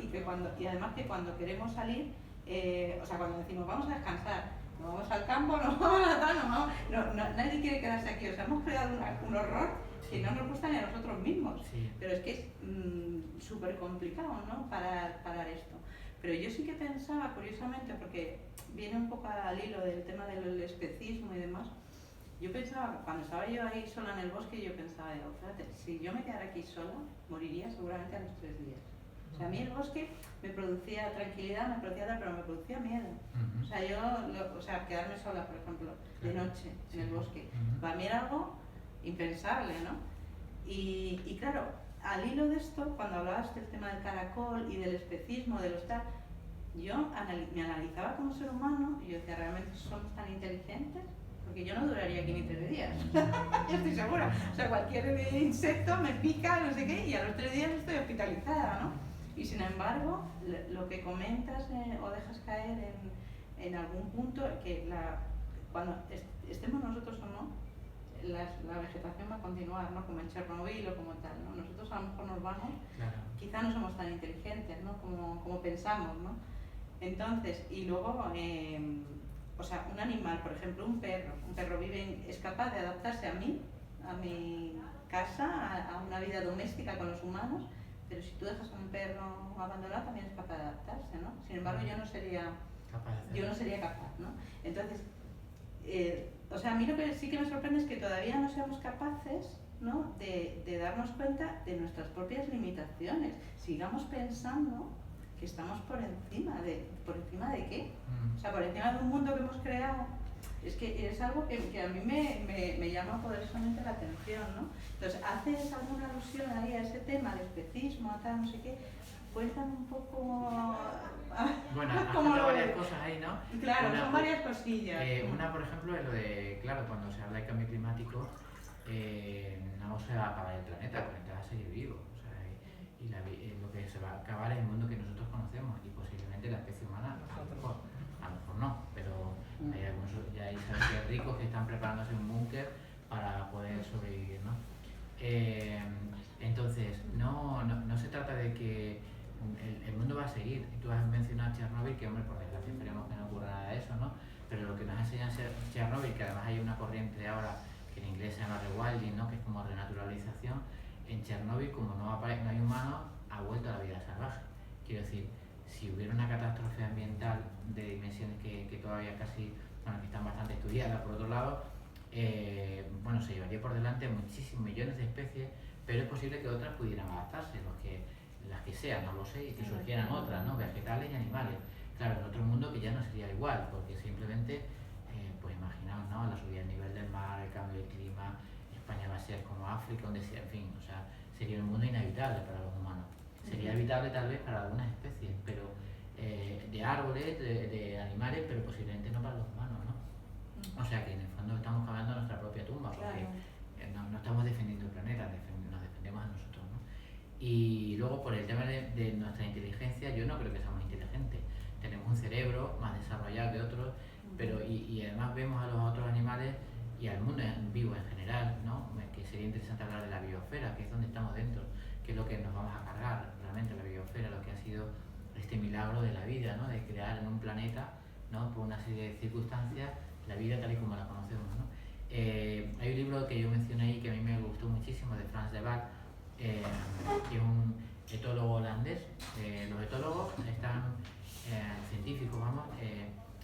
y además que cuando queremos salir, o sea, cuando decimos vamos a descansar, no vamos al campo, no vamos a tal, nadie quiere quedarse aquí, o sea, hemos creado un horror que no nos gusta ni a nosotros mismos, pero es que es súper complicado, ¿no? Parar esto. Pero yo sí que pensaba, curiosamente, porque viene un poco al hilo del tema del especismo y demás, yo pensaba, cuando estaba yo ahí sola en el bosque, yo pensaba, fíjate, si yo me quedara aquí sola, moriría seguramente a los 3 días. O sea, a mí el bosque me producía tranquilidad, pero me producía miedo. O sea, quedarme sola, por ejemplo, de noche en el bosque, para mí era algo impensable, ¿no? Y claro, al hilo de esto, cuando hablabas del tema del caracol y del especismo, de los tal, yo me analizaba como ser humano y yo decía, ¿realmente somos tan inteligentes? Porque yo no duraría aquí ni 3 días, yo estoy segura. O sea, cualquier insecto me pica, no sé qué, y a los 3 días estoy hospitalizada, ¿no? Y sin embargo, lo que comentas o dejas caer en algún punto, que cuando estemos nosotros o no, la vegetación va a continuar, ¿no? Como en Chernobyl o como tal, ¿no? Nosotros a lo mejor nos vamos, Claro. quizá no somos tan inteligentes, ¿no? Como pensamos, ¿no? Entonces, y luego, o sea, un animal, por ejemplo, un perro es capaz de adaptarse a mi casa, a una vida doméstica con los humanos, pero si tú dejas a un perro abandonado también es capaz de adaptarse, ¿no? Sin embargo, yo no sería capaz, ¿no? Entonces, o sea, a mí lo que sí que me sorprende es que todavía no seamos capaces, ¿no? de darnos cuenta de nuestras propias limitaciones. Sigamos pensando que estamos por encima de qué. O sea, por encima de un mundo que hemos creado. Es que es algo que a mí me llama poderosamente la atención, ¿no? Entonces, ¿haces alguna alusión ahí a ese tema de especismo, a tal, no sé qué? Cuéntame un poco... Bueno, has varias cosas ahí, ¿no? Claro, son varias cosillas. Una, por ejemplo, es lo de, claro, cuando se habla de cambio climático, no se va a acabar el planeta, el planeta va a seguir vivo. O sea, lo que se va a acabar es el mundo que nosotros conocemos y posiblemente la especie humana, a lo mejor no, pero hay algunos, ya hay sabios ricos que están preparándose un búnker para poder sobrevivir, ¿no? Entonces, no se trata de que el mundo va a seguir. Tú has mencionado Chernobyl, que hombre, por desgracia esperemos que no ocurra nada de eso, ¿no? Pero lo que nos ha enseñado Chernobyl, que además hay una corriente ahora que en inglés se llama rewilding, ¿no? Que es como renaturalización, en Chernobyl, como no hay humanos, ha vuelto a la vida salvaje. Quiero decir, si hubiera una catástrofe ambiental de dimensiones que todavía casi, bueno, que están bastante estudiadas por otro lado, bueno, se llevaría por delante muchísimos millones de especies, pero es posible que otras pudieran adaptarse, las que sean, no lo sé, y que surgieran otras, ¿no? Vegetales y animales. Claro, en otro mundo que ya no sería igual, porque simplemente, pues imaginaos, ¿no? La subida del nivel del mar, el cambio del clima, España va a ser como África, donde sea, en fin, o sea, sería un mundo inhabitable para los humanos. Sería habitable tal vez para algunas especies, pero de árboles, de animales, pero posiblemente no para los humanos, ¿no? O sea que en el fondo estamos cavando nuestra propia tumba, porque no estamos defendiendo el planeta, nos defendemos a nosotros, ¿no? Y luego por el tema de nuestra inteligencia, yo no creo que seamos inteligentes. Tenemos un cerebro más desarrollado que otros, pero y además vemos a los otros animales y al mundo vivo en general, ¿no? Que sería interesante hablar de la biosfera, que es donde estamos dentro, que es lo que nos vamos a cargar realmente, la biosfera, lo que ha sido este milagro de la vida, ¿no? De crear en un planeta, ¿no? Por una serie de circunstancias, la vida tal y como la conocemos, ¿no? Hay un libro que yo mencioné ahí que a mí me gustó muchísimo, de Frans de Waal, que es un etólogo holandés. Los etólogos están, científicos, vamos,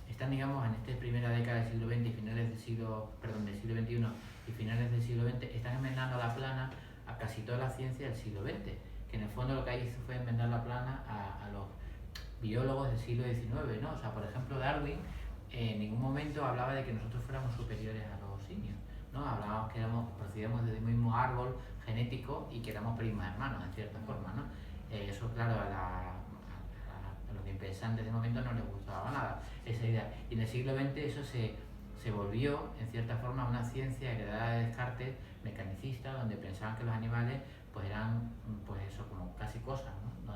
están, digamos, en esta primera década del siglo XX y finales del siglo XXI y finales del siglo XX, están enmendando la plana a casi toda la ciencia del siglo XX, que en el fondo lo que hizo fue enmendar la plana a los biólogos del siglo XIX, ¿no? O sea, por ejemplo, Darwin en ningún momento hablaba de que nosotros fuéramos superiores a los simios, ¿no? Hablábamos que procedíamos del mismo árbol genético y que éramos primos hermanos, en cierta forma, ¿no? Eso, claro, a los pensantes de momento no les gustaba nada esa idea. Y en el siglo XX eso se volvió, en cierta forma, una ciencia heredada de Descartes, mecanicista, donde pensaban que los animales pues eran, pues eso, como casi cosas, ¿no?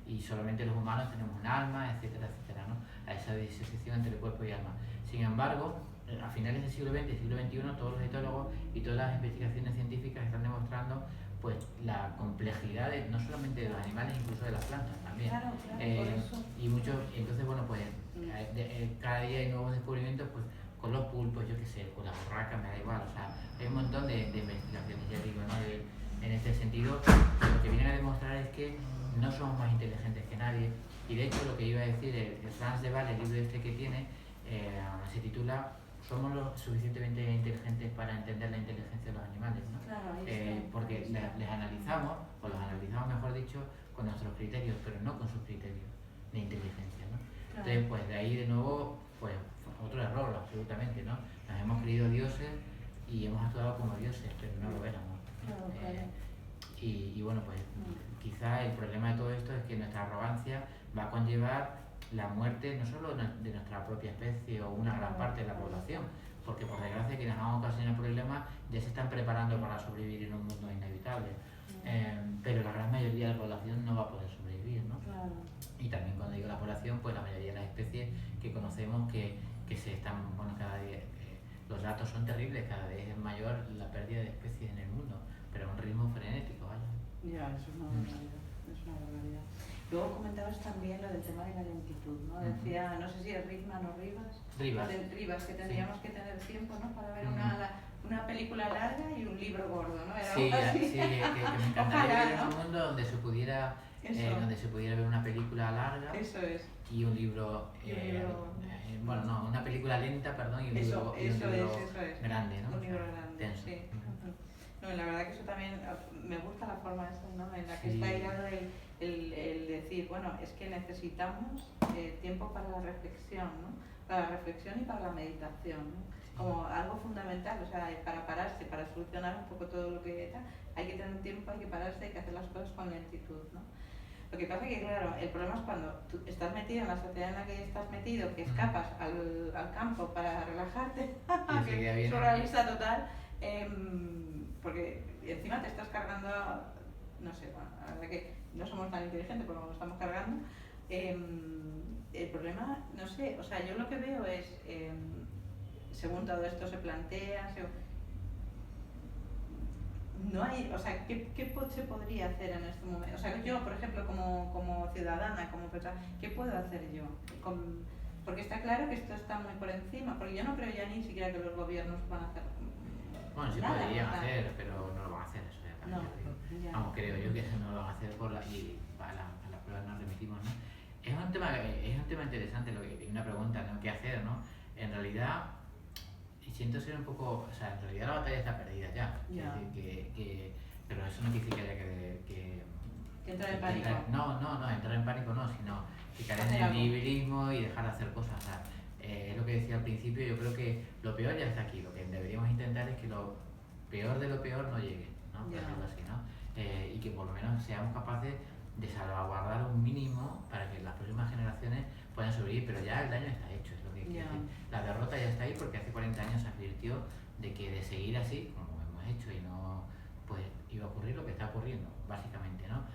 Y solamente los humanos tenemos un alma, etcétera, etcétera, ¿no? A esa disociación entre cuerpo y alma. Sin embargo, a finales del siglo XX y siglo XXI, todos los etólogos y todas las investigaciones científicas están demostrando pues la complejidad no solamente de los animales, incluso de las plantas también. Claro, Entonces, bueno, pues cada día hay nuevos descubrimientos, pues con los pulpos, yo qué sé, con las urracas, me da igual, o sea, hay un montón de investigaciones, ya digo, ¿no? En este sentido, lo que vienen a demostrar es que no somos más inteligentes que nadie, y de hecho lo que iba a decir, el Frans de Waal, el libro este que tiene, se titula ¿Somos lo suficientemente inteligentes para entender la inteligencia de los animales? ¿No? Claro, porque les analizamos, o los analizamos mejor dicho, con nuestros criterios, pero no con sus criterios de inteligencia, ¿no? Claro. Entonces, pues de ahí de nuevo, pues otro error, absolutamente, ¿no? Nos hemos creído dioses y hemos actuado como dioses, pero no lo éramos. Claro. Y bueno, pues quizá el problema de todo esto es que nuestra arrogancia va a conllevar la muerte no solo de nuestra propia especie o una gran parte de la población, porque por desgracia quienes han ocasionado problemas ya se están preparando para sobrevivir en un mundo inevitable, pero la gran mayoría de la población no va a poder sobrevivir, ¿no? Claro. Y también cuando digo la población, pues la mayoría de las especies que conocemos que se están, bueno, cada día los datos son terribles, cada vez es mayor la pérdida de especies en el mundo, pero a un ritmo frenético, vaya. Ya, eso es una barbaridad, es una barbaridad. Luego comentabas también lo del tema de la lentitud, ¿no? Decía, no sé si es Ritman o Rivas. Rivas, que tendríamos que tener tiempo, ¿no? Para ver una película larga y un libro gordo, ¿no? Era sí, que me encantaría vivir en un mundo donde se pudiera ver una película larga. Eso es. Y un libro, bueno, no, una película lenta, perdón, y un libro grande, ¿no? Un libro grande, tenso. Sí. No, la verdad que eso también me gusta la forma esa, ¿no? En la que está hilado el decir, bueno, es que necesitamos tiempo para la reflexión, ¿no? Para la reflexión y para la meditación, ¿no? Como algo fundamental, o sea, para pararse, para solucionar un poco todo lo que está, hay que tener tiempo, hay que pararse, hay que hacer las cosas con lentitud, ¿no? Lo que pasa es que, claro, el problema es cuando tú estás metido en la sociedad en la que estás metido, que escapas al campo para relajarte, que es surrealista total, porque encima te estás cargando, no sé, bueno, la verdad que no somos tan inteligentes porque nos estamos cargando. El problema, no sé, o sea, yo lo que veo es, según todo esto se plantea, no hay, o sea, ¿qué se podría hacer en este momento? O sea, yo, por ejemplo, como ciudadana, como persona, ¿qué puedo hacer yo? Porque está claro que esto está muy por encima, porque yo no creo ya ni siquiera que los gobiernos van a hacer bueno, sí podrían hacer, pero no lo van a hacer, eso ya no, ya. Vamos, creo yo que no lo van a hacer y a las pruebas nos remitimos, ¿no? Es un tema interesante, una pregunta, ¿no? ¿Qué hacer, no? En realidad, siento ser un poco, o sea, en realidad la batalla está perdida ya. Pero eso no quiere decir que haya que entrar en pánico. No, entrar en pánico no, sino que caer en el nihilismo y dejar de hacer cosas. O sea, es lo que decía al principio, yo creo que lo peor ya está aquí, lo que deberíamos intentar es que lo peor de lo peor no llegue, ¿no? Por decirlo así, ¿no? Y que por lo menos seamos capaces de salvaguardar un mínimo para que las próximas generaciones puedan sobrevivir, pero ya el daño está hecho, es lo que quiero decir. La derrota ya está ahí porque hace 40 años se advirtió de que de seguir así, como hemos hecho, y no, pues iba a ocurrir lo que está ocurriendo, básicamente, ¿no?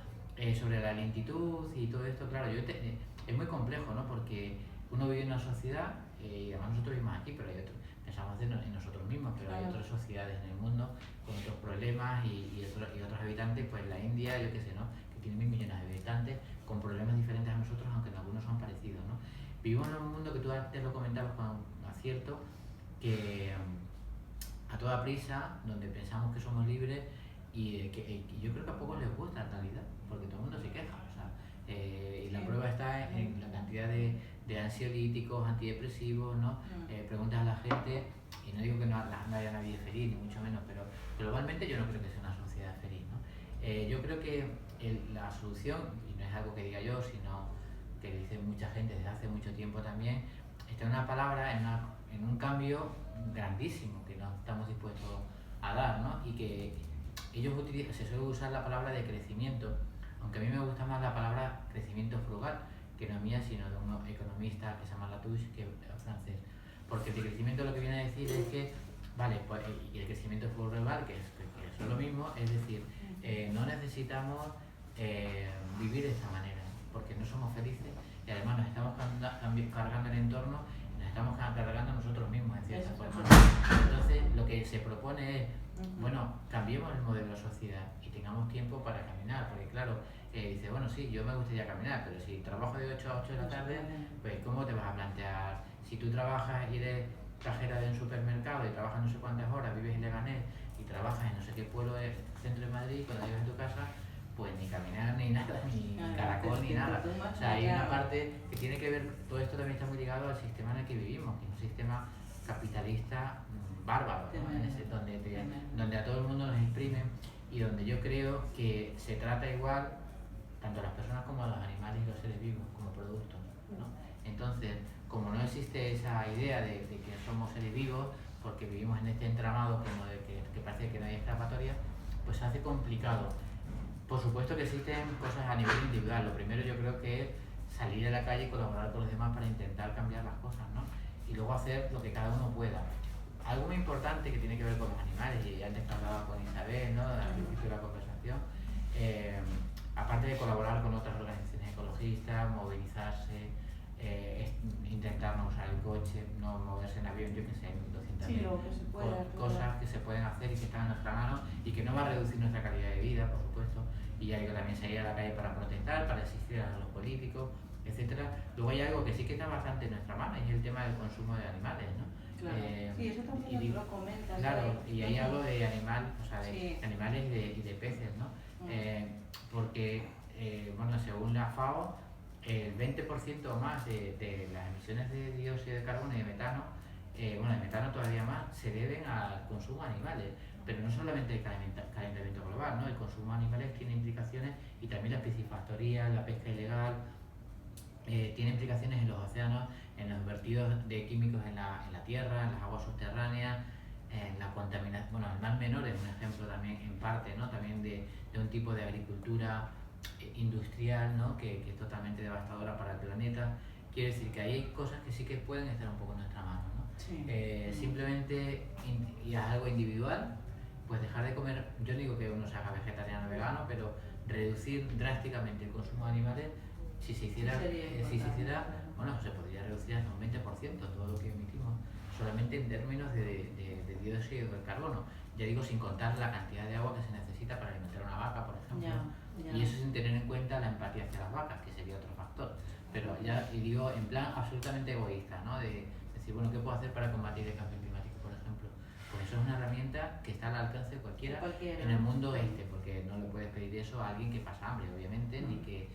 Sobre la lentitud y todo esto, claro, es muy complejo, ¿no? Porque uno vive en una sociedad, y además nosotros vivimos aquí, pero hay otros, pensamos en nosotros mismos, pero hay otras sociedades en el mundo con otros problemas y otros habitantes, pues la India, yo qué sé, ¿no? Que tiene 1.000 millones de habitantes con problemas diferentes a nosotros, aunque en algunos son parecidos, ¿no? Vivimos en un mundo que tú antes lo comentabas con acierto, que a toda prisa, donde pensamos que somos libres y yo creo que a pocos les gusta en realidad, porque todo el mundo se queja, o sea, y la prueba está en la cantidad de ansiolíticos, antidepresivos, ¿no? Preguntas a la gente, y no digo que no haya nadie feliz, ni mucho menos, pero globalmente yo no creo que sea una sociedad feliz, ¿no? Yo creo que la solución, y no es algo que diga yo, sino que dice mucha gente desde hace mucho tiempo también, está en una palabra, en un cambio grandísimo que no estamos dispuestos a dar, ¿no? Y que ellos se suele usar la palabra de crecimiento, aunque a mí me gusta más la palabra crecimiento frugal, que no es mía, sino de un economista que se llama Latouche, que es francés. Porque el crecimiento lo que viene a decir es que, vale, pues, y el crecimiento frugal, que es lo mismo, es decir, no necesitamos vivir de esta manera, porque no somos felices y además nos estamos cargando el entorno y nos estamos cargando nosotros mismos en cierta forma. Entonces lo que se propone es, bueno, cambiemos el modelo de sociedad y tengamos tiempo para caminar, porque claro, dice, bueno, sí, yo me gustaría caminar, pero si trabajo de 8 a 8 de la tarde, pues ¿cómo te vas a plantear? Si tú trabajas y eres cajera de un supermercado y trabajas no sé cuántas horas, vives en Leganés y trabajas en no sé qué pueblo del centro de Madrid, cuando llegas a tu casa, pues ni caminar, ni nada, ni caracol, ni nada. O sea, hay una parte que tiene que ver, todo esto también está muy ligado al sistema en el que vivimos, que es un sistema capitalista bárbaro, ¿no? donde a todo el mundo nos exprimen y donde yo creo que se trata igual tanto a las personas como a los animales y los seres vivos como productos, ¿no? Entonces, como no existe esa idea de que somos seres vivos, porque vivimos en este entramado como de que parece que no hay escapatoria, pues se hace complicado. Por supuesto que existen cosas a nivel individual. Lo primero yo creo que es salir a la calle y colaborar con los demás para intentar cambiar las cosas, ¿no? Y luego hacer lo que cada uno pueda. Algo muy importante que tiene que ver con los animales, y antes que hablaba con Isabel, ¿no? Al principio de la conversación, aparte de colaborar con otras organizaciones ecologistas, movilizarse, intentar no usar el coche, no moverse en había, yo qué sé, 200.000 Sí, lo que se pueda, cosas que se pueden hacer y que están en nuestra mano y que no va a reducir nuestra calidad de vida, por supuesto. Y hay que también salir a la calle para protestar, para asistir a los políticos, etcétera. Luego hay algo que sí que está bastante en nuestra mano y es el tema del consumo de animales, ¿no? Claro. Sí, eso también lo comentas. Claro, y ahí hablo de animal, o sea, de sí. animales y de peces, ¿no? Porque, bueno, según la FAO, el 20% o más de las emisiones de dióxido de carbono y de metano, bueno, de metano todavía más, se deben al consumo de animales. Pero no solamente el calentamiento global, ¿no? El consumo de animales tiene implicaciones y también la piscifactoría, la pesca ilegal, tiene implicaciones en los océanos, en los vertidos de químicos en la tierra, en las aguas subterráneas, en la contaminación. Bueno, el mar menor es un ejemplo también, en parte, ¿no? También de un tipo de agricultura industrial, ¿no? que es totalmente devastadora para el planeta. Quiere decir que hay cosas que sí que pueden estar un poco en nuestra mano, ¿no? Sí. Simplemente, y es algo individual, pues dejar de comer, yo no digo que uno se haga vegetariano o vegano, pero reducir drásticamente el consumo de animales. Si se hiciera, bueno, se podría reducir hasta un 20% todo lo que emitimos, solamente en términos de dióxido de carbono. Ya digo, sin contar la cantidad de agua que se necesita para alimentar una vaca, por ejemplo. Y eso sin tener en cuenta la empatía hacia las vacas, que sería otro factor. Pero ya, y digo, en plan absolutamente egoísta, ¿no? De decir, bueno, ¿qué puedo hacer para combatir el cambio climático, por ejemplo? Pues eso es una herramienta que está al alcance de cualquiera en el mundo porque no le puedes pedir eso a alguien que pasa hambre, obviamente, ni que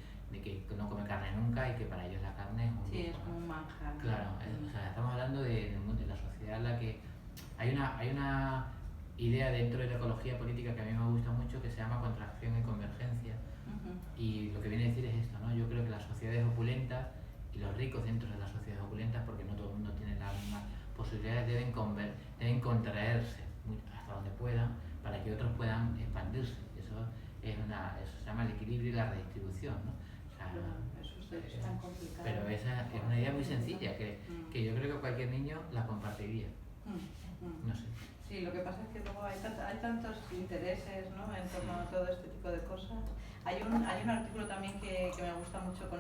no come carne nunca y que para ellos la carne es un lujo, es como un manjar. Claro, o sea, estamos hablando del mundo, de la sociedad en la que hay una idea dentro de la ecología política que a mí me gusta mucho que se llama contracción y convergencia. Y lo que viene a decir es esto, ¿no? Yo creo que las sociedades opulentas y los ricos dentro de las sociedades opulentas, porque no todo el mundo tiene las mismas posibilidades, deben contraerse hasta donde puedan para que otros puedan expandirse. Eso se llama el equilibrio y la redistribución, ¿no? Eso es tan complicado. Pero esa es una idea muy sencilla que yo creo que cualquier niño la compartiría. No sé. Sí, lo que pasa es que luego hay tantos intereses, ¿no? En torno a todo este tipo de cosas. Hay un artículo también que me gusta mucho con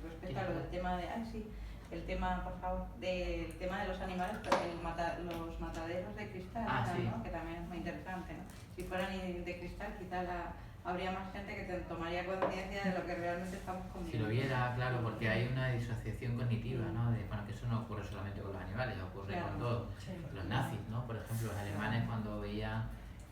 respecto a lo del tema de... el tema, por favor, del tema de los animales, pero los mataderos de cristal, ¿no? Que también es muy interesante, ¿no? Si fueran de cristal, quizá habría más gente que tomaría conciencia de lo que realmente estamos comiendo. Si lo viera, claro, porque hay una disociación cognitiva, ¿no? Bueno, que eso no ocurre solamente con los animales, ocurre con todos. Los nazis, ¿no? Por ejemplo, los alemanes cuando veían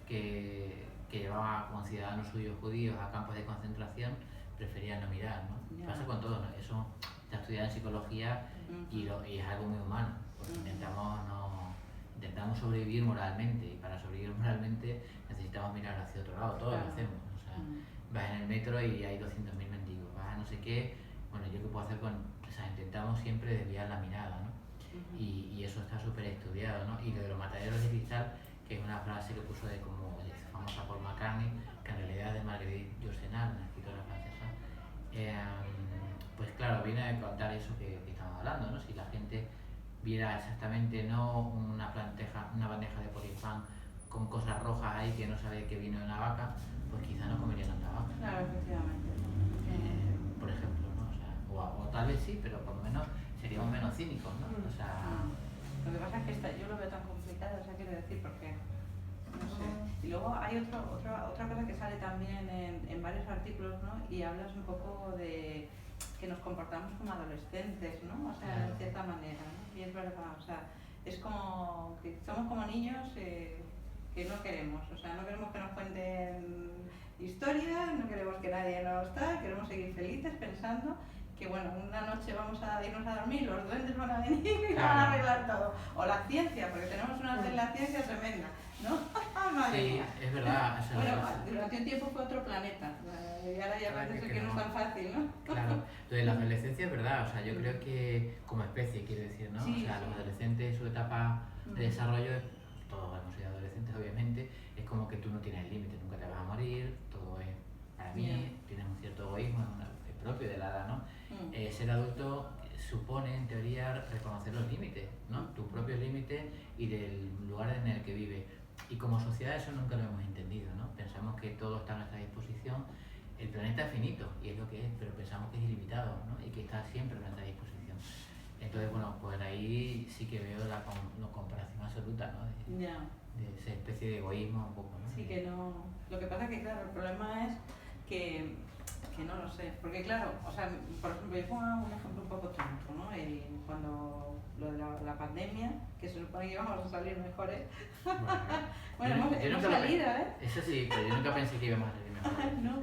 que llevaban como ciudadanos suyos judíos a campos de concentración, preferían no mirar, ¿no? Pasa con todos, ¿no? Eso está estudiado en psicología y es algo muy humano, porque intentamos sobrevivir moralmente, y para sobrevivir moralmente necesitamos mirar hacia otro lado, todos lo hacemos. O sea, vas en el metro y hay 200.000 mendigos, vas a no sé qué, bueno, yo qué puedo hacer intentamos siempre desviar la mirada, ¿no? Y eso está súper estudiado, ¿no? Y lo de los mataderos de cristal, que es una frase que puso famosa por McCartney, que en realidad es de Marguerite Yourcenar, una escritora francesa, pues claro, viene a contar eso que estamos hablando, ¿no? Si la gente viera exactamente no una bandeja de polifán con cosas rojas ahí que no sabe que vino de una vaca, pues quizá no comería tanta vaca. Claro, efectivamente. Por ejemplo, ¿no? O tal vez sí, pero por lo menos seríamos menos cínicos, ¿no? O sea... Lo que pasa es que yo lo veo tan complicado, o sea, quiero decir, porque no sé. Y luego hay otra cosa que sale también en varios artículos, ¿no? Y hablas un poco de que nos comportamos como adolescentes, ¿no? O sea, de cierta manera, ¿no? Y es verdad, o sea, es como que somos como niños que no queremos, o sea, no queremos que nos cuenten historias, no queremos que nadie queremos seguir felices pensando que bueno, una noche vamos a irnos a dormir, los duendes van a venir y van a arreglar todo. O la ciencia, porque tenemos una de la ciencia tremenda, ¿no? Sí, es verdad. Bueno, durante un tiempo fue otro planeta, y ahora ya parece que no es tan fácil, ¿no? Claro, lo de la adolescencia es verdad, o sea, yo creo que como especie, quiero decir, ¿no? Sí, o sea, los adolescentes, su etapa de desarrollo, todos hemos sido adolescentes, obviamente, es como que tú no tienes límites, nunca te vas a morir, todo es, para mí, tienes un cierto egoísmo, es propio de la edad, ¿no? Ser adulto supone, en teoría, reconocer los límites, ¿no? Tus propios límites y del lugar en el que vives. Y como sociedad eso nunca lo hemos entendido, ¿no? Pensamos que todo está a nuestra disposición. El planeta es finito, y es lo que es, pero pensamos que es ilimitado, ¿no? Y que está siempre a nuestra disposición. Entonces, bueno, pues ahí ahí sí que veo la comparación absoluta, ¿no? Ya. De esa especie de egoísmo un poco, ¿no? Sí, que no... Lo que pasa es que, claro, el problema es que no lo sé, porque claro, o sea, por ejemplo, yo pongo un ejemplo un poco tonto, ¿no? Cuando lo de la pandemia, que se supone que íbamos a salir mejores. Bueno, hemos salido, ¿eh? Eso sí, pero yo nunca pensé que íbamos a salir mejores. No.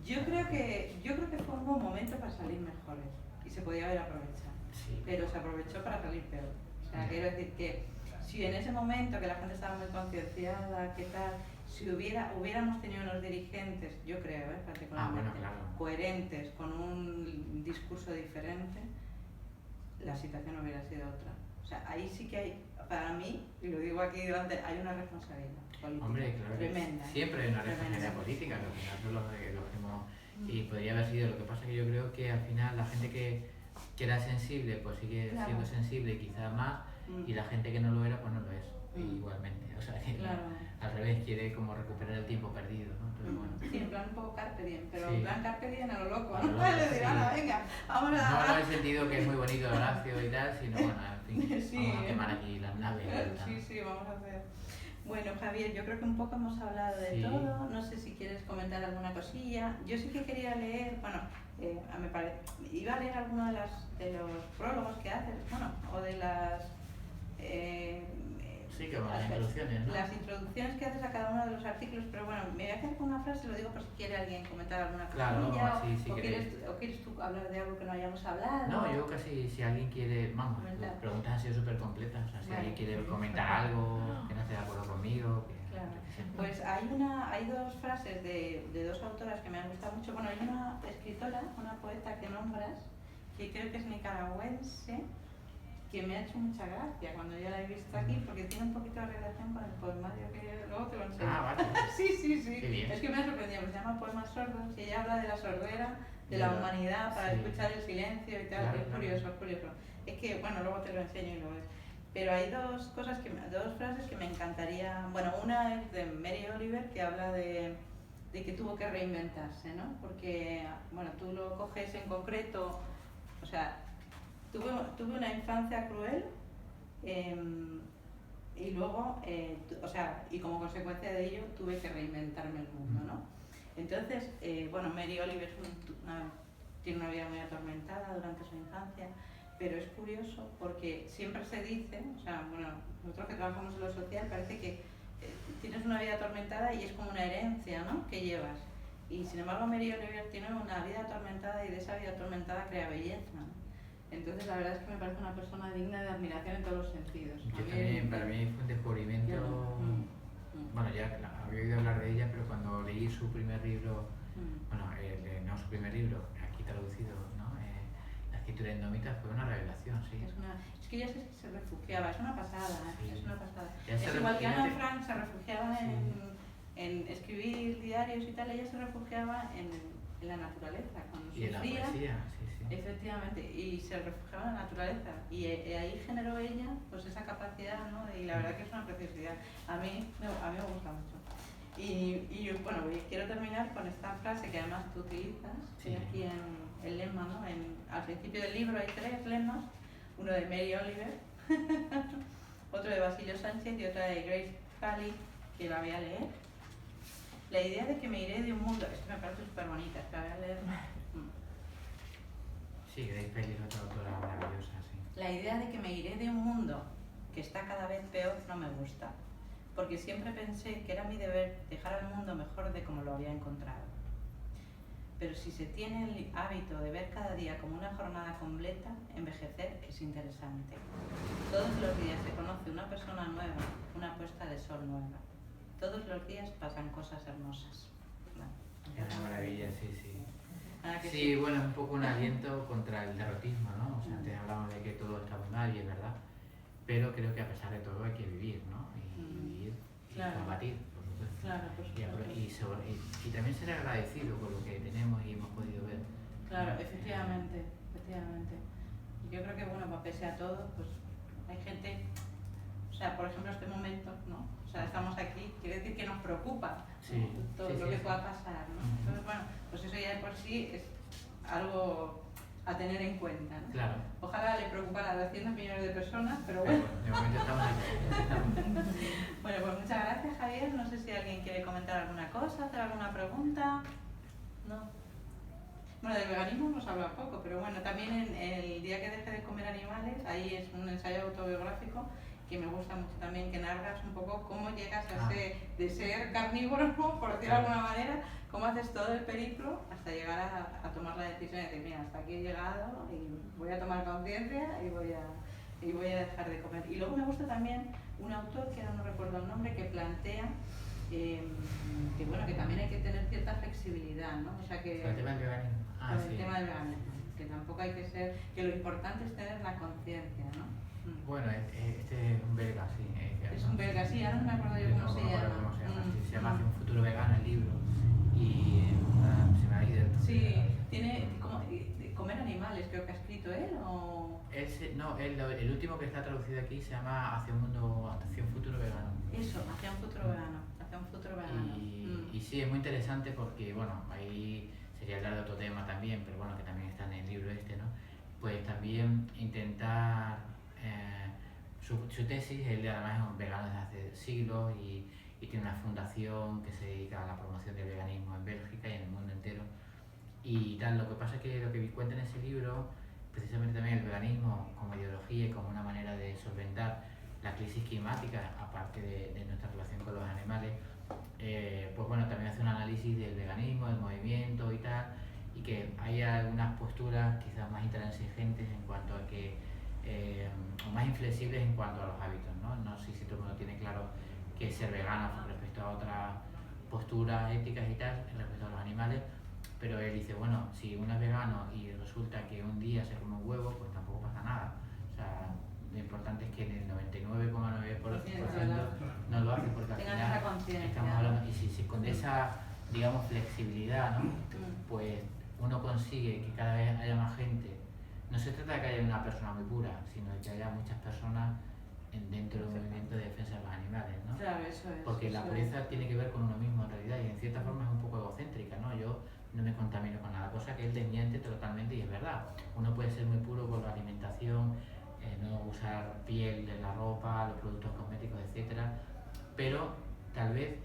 Yo creo que fue un buen momento para salir mejores y se podía haber aprovechado, sí. Pero se aprovechó para salir peor. O sea, quiero decir que si en ese momento que la gente estaba muy concienciada, ¿qué tal? Si hubiéramos tenido unos dirigentes, yo creo, particularmente, claro. coherentes, con un discurso diferente, la situación hubiera sido otra. O sea, ahí sí que hay, para mí, y lo digo aquí delante, hay una responsabilidad política. Hombre, claro, tremenda. Siempre hay una responsabilidad política, que al final son los que hemos... Y podría haber sido, lo que pasa es que yo creo que al final la gente que era sensible, pues sigue siendo sensible quizás más, y la gente que no lo era, pues no lo es, igualmente. O sea, que al revés, quiere como recuperar el tiempo perdido, ¿no? Entonces, bueno. Sí, en plan un poco carpe diem, pero en plan carpe diem a lo loco, ¿no? Le dirán, venga, vamos a... No en el sentido que es muy bonito Horacio y tal, sino bueno, en fin, sí, vamos a quemar aquí las naves. Sí, vamos a hacer... Bueno, Javier, yo creo que un poco hemos hablado de todo, no sé si quieres comentar alguna cosilla. Yo sí que quería leer, bueno, iba a leer alguno de los prólogos que haces, bueno, o de las... sí, como las introducciones, ¿no? Las introducciones que haces a cada uno de los artículos, pero bueno, me voy a quedar con una frase, lo digo por si quiere alguien comentar alguna cosilla, claro, sí, o quieres tú hablar de algo que no hayamos hablado. No, yo casi, si alguien quiere, vamos, las preguntas han sido súper completas, o sea, si alguien quiere comentar algo, que no esté de acuerdo conmigo, Claro. Pues hay dos frases de dos autoras que me han gustado mucho. Bueno, hay una escritora, una poeta que nombras, que creo que es nicaragüense, que me ha hecho mucha gracia cuando yo la he visto aquí, porque tiene un poquito de relación con el poemario que luego te lo enseño. Vale. Sí. Qué bien. Es que me ha sorprendido, se llama Poemas Sordos y ella habla de la sordera, de la humanidad, para escuchar el silencio y tal. Claro, es curioso. Es que, bueno, luego te lo enseño y lo ves. Pero hay dos frases que me encantaría. Bueno, una es de Mary Oliver, que habla de que tuvo que reinventarse, ¿no? Porque, bueno, tú lo coges en concreto, o sea, tuve una infancia cruel y luego, y como consecuencia de ello tuve que reinventarme el mundo, ¿no? Entonces, bueno, Mary Oliver tiene una vida muy atormentada durante su infancia, pero es curioso porque siempre se dice, o sea, bueno, nosotros que trabajamos en lo social parece que tienes una vida atormentada y es como una herencia, ¿no?, que llevas. Y sin embargo Mary Oliver tiene una vida atormentada y de esa vida atormentada crea belleza, ¿no? Entonces la verdad es que me parece una persona digna de admiración en todos los sentidos. Yo también, para mí fue un descubrimiento, bueno, ya había oído hablar de ella, pero cuando leí su primer libro, bueno, no su primer libro, aquí traducido, ¿no? La escritura indómita, fue una revelación, sí. Es que ella se refugiaba, es una pasada, sí. Es una pasada. Es igual que Ana Frank se refugiaba en escribir diarios y tal, ella se refugiaba en la naturaleza, cuando sufría. Y en la poesía, sí. Efectivamente, y se refugiaba en la naturaleza. Y ahí generó ella pues esa capacidad, ¿no? Y la verdad que es una preciosidad. A mí me gusta mucho. Y bueno, quiero terminar con esta frase que además tú utilizas, aquí en el lema, ¿no? Al principio del libro hay 3 lemas, uno de Mary Oliver, otro de Basilio Sánchez y otro de Grace Paley, que la voy a leer. La idea de que me iré de un mundo, esto me parece súper bonita, la voy a leer. Sí, Grace Paley es otra autora maravillosa, sí. La idea de que me iré de un mundo que está cada vez peor no me gusta, porque siempre pensé que era mi deber dejar al mundo mejor de como lo había encontrado. Pero si se tiene el hábito de ver cada día como una jornada completa, envejecer es interesante. Todos los días se conoce una persona nueva, una puesta de sol nueva. Todos los días pasan cosas hermosas. Es una maravilla, sí. Sí, bueno, es un poco un aliento contra el derrotismo, ¿no? O sea, antes hablamos de que todo está muy mal y es verdad, pero creo que a pesar de todo hay que vivir, ¿no? Y vivir y combatir, por supuesto. Claro, por supuesto. Y también ser agradecido por lo que tenemos y hemos podido ver. Claro, efectivamente. Yo creo que, bueno, pese a todo, pues hay gente, o sea, por ejemplo, este momento, ¿no? O sea, estamos aquí, quiere decir que nos preocupa todo lo que pueda pasar, ¿no? Entonces, bueno, pues eso ya de por sí es algo a tener en cuenta, ¿no? Claro. Ojalá le preocupa a 200 millones de personas, pero bueno. De momento estamos aquí. Bueno, pues muchas gracias, Javier. No sé si alguien quiere comentar alguna cosa, hacer alguna pregunta. No. Bueno, del veganismo hemos hablado poco, pero bueno, también en el día que deje de comer animales, ahí es un ensayo autobiográfico que me gusta mucho también, que narras un poco cómo llegas a de ser carnívoro, por decirlo de alguna manera, cómo haces todo el periplo hasta llegar a tomar la decisión de decir, mira, hasta aquí he llegado y voy a tomar conciencia y voy a dejar de comer. Y luego me gusta también un autor, que ahora no recuerdo el nombre, que plantea que bueno, que también hay que tener cierta flexibilidad, ¿no? O sea que... ¿Con el tema del veganismo? Con el tema del veganismo, que tampoco hay que ser... que lo importante es tener la conciencia, ¿no? Bueno, este es un belga, sí. Es un belga, sí, ahora no me acuerdo yo cómo se llama. Se llama Hacia un futuro vegano el libro y se me ha ido. Sí, tiene como comer animales, creo que ha escrito él, o... El último que está traducido aquí se llama Hacia un futuro vegano. Eso, Hacia un futuro vegano. Hacia un futuro vegano. Y sí, es muy interesante porque, bueno, ahí sería hablar de otro tema también, pero bueno, que también está en el libro este, ¿no? Pues también intentar... su tesis, él además es un vegano desde hace siglos y tiene una fundación que se dedica a la promoción del veganismo en Bélgica y en el mundo entero. Y tal, lo que pasa es que lo que cuenta en ese libro, precisamente también el veganismo como ideología y como una manera de solventar la crisis climática, aparte de nuestra relación con los animales, pues bueno, también hace un análisis del veganismo, del movimiento y tal, y que hay algunas posturas quizás más intransigentes en cuanto a que, o más inflexibles en cuanto a los hábitos, ¿no? No sé si todo el mundo tiene claro que ser vegano respecto a otras posturas éticas y tal, respecto a los animales, pero él dice, bueno, si uno es vegano y resulta que un día se come un huevo, pues tampoco pasa nada. O sea, lo importante es que en el 99,9% no lo hace, porque al final estamos hablando, y si con esa, digamos, flexibilidad, ¿no? Pues uno consigue que cada vez haya más gente. No se trata de que haya una persona muy pura, sino de que haya muchas personas dentro del movimiento de defensa de los animales, ¿no? Claro, eso es. Porque la pureza tiene que ver con uno mismo en realidad, y en cierta forma es un poco egocéntrica, ¿no? Yo no me contamino con nada, cosa que él desmiente totalmente, y es verdad. Uno puede ser muy puro con la alimentación, no usar piel de la ropa, los productos cosméticos, etcétera, pero tal vez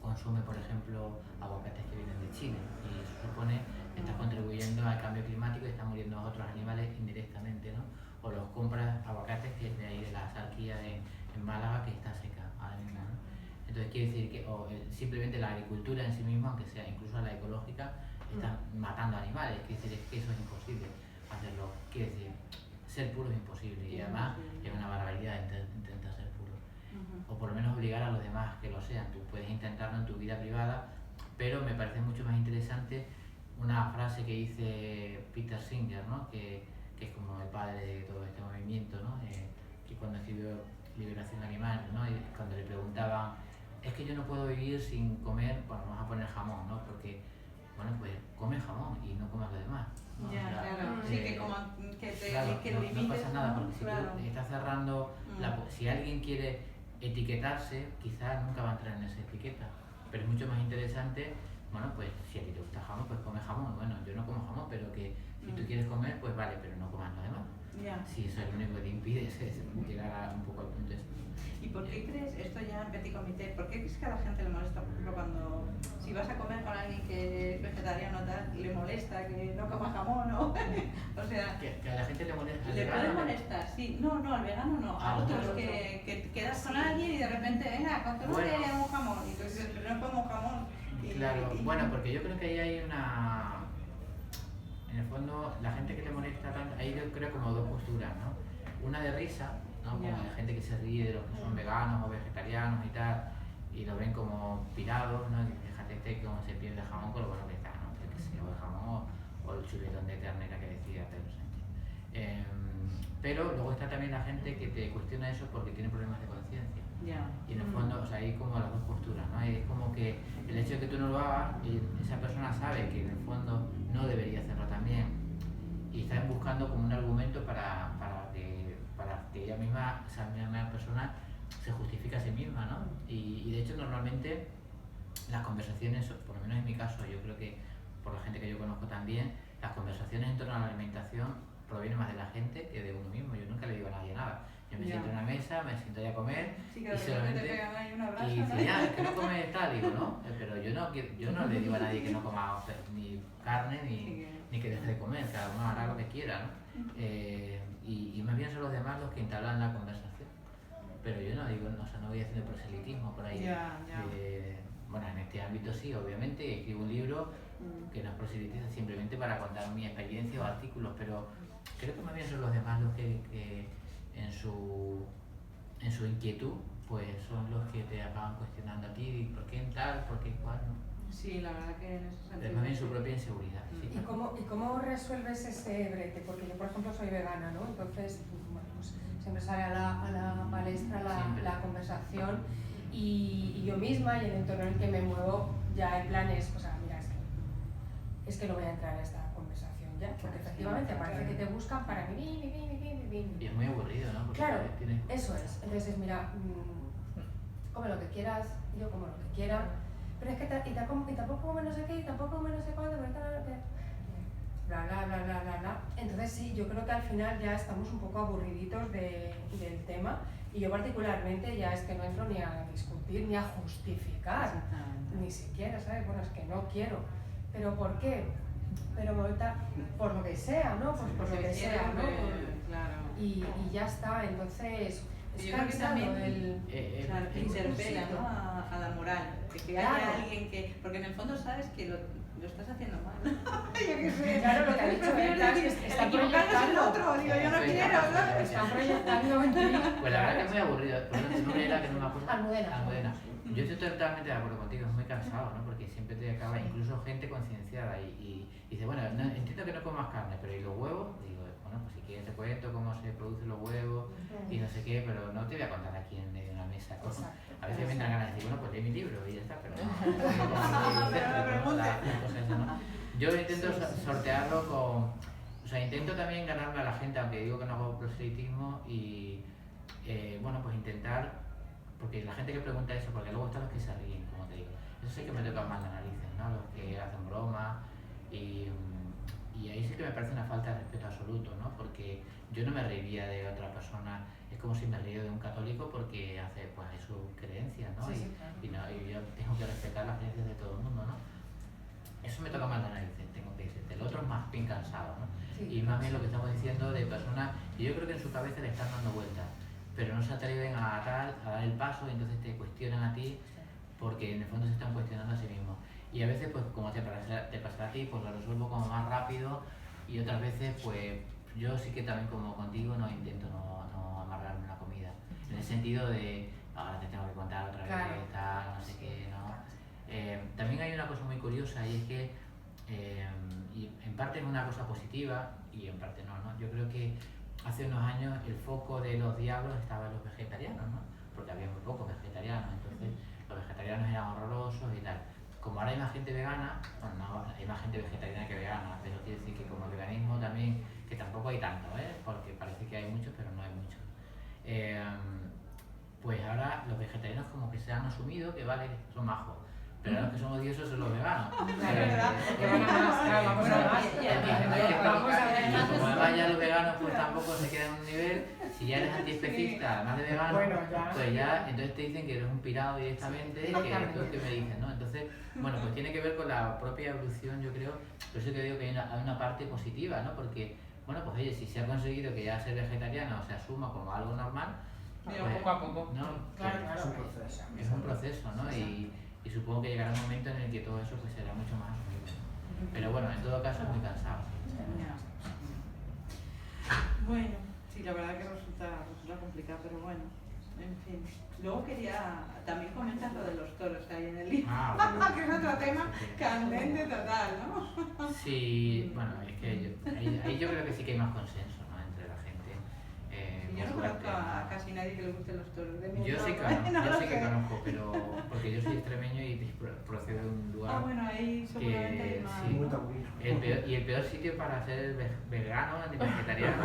consume, por ejemplo, aguacates que vienen de Chile, y eso supone que está contribuyendo al cambio climático y están muriendo otros animales indirectamente, ¿no? O los compras aguacates que es de ahí de la Sarquía en Málaga, que está seca ahora mismo, ¿no? Entonces quiere decir que simplemente la agricultura en sí misma, aunque sea incluso la ecológica, está matando animales. Quiere decir que eso es imposible hacerlo. Quiere decir, ser puro es imposible, y además es una barbaridad intentar ser puro. O por lo menos obligar a los demás que lo sean. Tú puedes intentarlo en tu vida privada, pero me parece mucho más interesante una frase que dice Peter Singer, ¿no? que es como el padre de todo este movimiento, ¿no? Que cuando escribió Liberación Animal, ¿no? Y cuando le preguntaban, es que yo no puedo vivir sin comer, bueno, vamos a poner jamón, ¿no? Porque, bueno, pues come jamón y no comas lo demás, ¿no? Ya, o sea, claro, sí, que como que te claro, que no limites, pasa nada, porque si claro. tú estás cerrando, si alguien quiere etiquetarse, quizás nunca va a entrar en esa etiqueta, pero es mucho más interesante, bueno, pues si a ti te gusta jamón, pues come jamón. Bueno, yo no como jamón, pero que si tú quieres comer, pues vale, pero no comas lo demás. Si eso es lo único que te impide es llegar a un poco al punto ese. ¿Y por qué crees, esto ya en petit comité, por qué crees que a la gente le molesta, por ejemplo, cuando si vas a comer con alguien que es vegetariano tal, le molesta que no coma jamón, ¿no? O sea, que a la gente le molesta. Le puede molestar, sí. No, al vegano no. A otros que quedas con alguien y de repente, venga, contrólate un jamón. Y tú dices, pero no como jamón. Claro, bueno, porque yo creo que ahí hay una... En el fondo, la gente que le molesta tanto, hay yo creo como dos posturas, ¿no? Una de risa, ¿no? Como la gente que se ríe de los que son veganos o vegetarianos y tal, y lo ven como pirados, ¿no? Y fíjate cómo se pierde el jamón con lo bueno que está, ¿no? Que sea o el jamón o el chuletón de ternera que decía Pedro Sánchez. Pero luego está también la gente que te cuestiona eso porque tiene problemas de conciencia. Y en el fondo, o sea, hay como las dos posturas, ¿no? Es como que el hecho de que tú no lo hagas, esa persona sabe que en el fondo no debería hacerlo también, y están buscando como un argumento para que ella misma, esa misma persona, se justifique a sí misma, ¿no? Y de hecho normalmente las conversaciones, por lo menos en mi caso, yo creo que por la gente que yo conozco también, las conversaciones en torno a la alimentación proviene más de la gente que de uno mismo. Yo nunca le digo a nadie nada. Yo me siento en una mesa, me siento ahí a comer y solamente... te pegan ahí un abrazo, y dice, ya, es que no comes tal, digo, ¿no? Pero yo no le digo a nadie que no coma ni carne ni que deje de comer, cada uno hará lo que quiera, ¿no? Y más bien son los demás los que entablan la conversación. Pero yo no digo, o sea, no voy haciendo proselitismo por ahí. Bueno, en este ámbito sí, obviamente, escribo un libro que no es proselitiza simplemente para contar mi experiencia o artículos, pero creo que más bien son los demás los que en su inquietud, pues son los que te acaban cuestionando a ti, ¿por qué en tal, por qué en cual, no? Sí, la verdad que en ese sentido... Es más bien su propia inseguridad. Sí. ¿Y cómo resuelves ese brete? Porque yo, por ejemplo, soy vegana, ¿no? Entonces, bueno, pues siempre sale a la palestra la conversación y yo misma y el entorno en el que me muevo ya hay planes, o sea, mira, es que no voy a entrar a esta conversación ya, porque efectivamente parece que te buscan para vivir. Y es muy aburrido, ¿no? Porque claro, eso es. Entonces, mira, come lo que quieras, yo como lo que quiera, pero es que y tampoco come no sé qué, y tampoco come no sé cuándo, bla, bla, bla, bla, bla, bla. Entonces sí, yo creo que al final ya estamos un poco aburriditos del tema, y yo particularmente ya es que no entro ni a discutir ni a justificar, ni siquiera, ¿sabes? Bueno, es que no quiero. ¿Pero por qué? Pero por lo que sea, ¿no? Pues por lo que sea, ¿no? Claro. Y ya está, entonces es yo creo que también claro, que interpela, ¿no? a la moral, de que haya alguien que... Porque en el fondo sabes que lo estás haciendo mal. Yo qué sé. Claro, lo que ha dicho Berta es que está proyectando el otro, digo, yo no quiero, ¿no? Están proyectando en ti. Pues la verdad que es muy aburrido. Por ejemplo, tu nombre era que no me acuerdo. Almudena. Yo estoy totalmente de acuerdo contigo, es muy cansado, ¿no? Porque siempre te acaba, incluso gente concienciada y dice, bueno, no, entiendo que no comas carne, pero ¿y los huevos? Digo, bueno, pues si quieres te cuento cómo se producen los huevos y no sé qué, pero no te voy a contar aquí en medio de una mesa. A veces me entran ganas de decir, bueno, pues lee mi libro y ya está, pero no. Yo intento sortearlo con... O sea, intento también ganarme a la gente, aunque digo que no hago proselitismo y, bueno, pues intentar... Porque la gente que pregunta eso, porque luego están los que se ríen, como te digo. Eso sí que me toca más las narices, ¿no? Los que hacen bromas y ahí sí que me parece una falta de respeto absoluto, ¿no? Porque yo no me reiría de otra persona, es como si me río de un católico porque hace pues sus creencias, ¿no? Sí, claro. Y yo tengo que respetar las creencias de todo el mundo, ¿no? Eso me toca más las narices, tengo que decirte. El otro es más bien cansado, ¿no? Sí, y más bien lo que estamos diciendo de personas, y yo creo que en su cabeza le están dando vueltas, pero no se atreven a dar el paso y entonces te cuestionan a ti porque en el fondo se están cuestionando a sí mismos. Y a veces, pues como te pasará a ti, pues lo resuelvo como más rápido y otras veces, pues yo sí que también como contigo no intento no amargarme una comida. En el sentido de, ahora te tengo que contar otra vez, tal, no sé qué, ¿no? También hay una cosa muy curiosa y es que, y en parte es una cosa positiva y en parte no. Yo creo que hace unos años el foco de los diablos estaba en los vegetarianos, ¿no? Porque había muy pocos vegetarianos, entonces los vegetarianos eran horrorosos y tal. Como ahora hay más gente vegana, bueno, no, hay más gente vegetariana que vegana, pero quiere decir que como el veganismo también, que tampoco hay tanto, porque parece que hay muchos, pero no hay muchos. Pues ahora los vegetarianos como que se han asumido que vale, son majos. Pero los que son odiosos son los veganos. Claro, ¿verdad? Porque van a más, vamos a más. Y como además ya los veganos pues tampoco se quedan en un nivel, si ya eres antiespecista, además de vegano, pues ya entonces te dicen que eres un pirado directamente, que es lo que me dicen, ¿no? Entonces, bueno, pues tiene que ver con la propia evolución, yo creo, por eso te digo que hay una parte positiva, ¿no? Porque, bueno, pues oye, si se ha conseguido que ya ser vegetariano se asuma como algo normal, pues, poco a poco, ¿no? Claro, es un proceso, ¿no? Y supongo que llegará un momento en el que todo eso pues será mucho más asumible. Pero bueno, en todo caso es muy cansado. Bueno, sí, la verdad que resulta complicado, pero bueno, en fin. Luego quería también comentar lo de los toros que hay en el libro, que es otro tema candente total, ¿no? Sí, bueno, es que ahí yo creo que sí que hay más consenso, ¿no? Entre la gente. Yo no conozco a casi nadie que le gusten los toros de mi Yo sí que conozco, pero porque yo soy extremeño y procedo de un lugar bueno, ahí seguramente hay más. Sí, muy taurino. Y el peor sitio para ser vegano, vegetariano,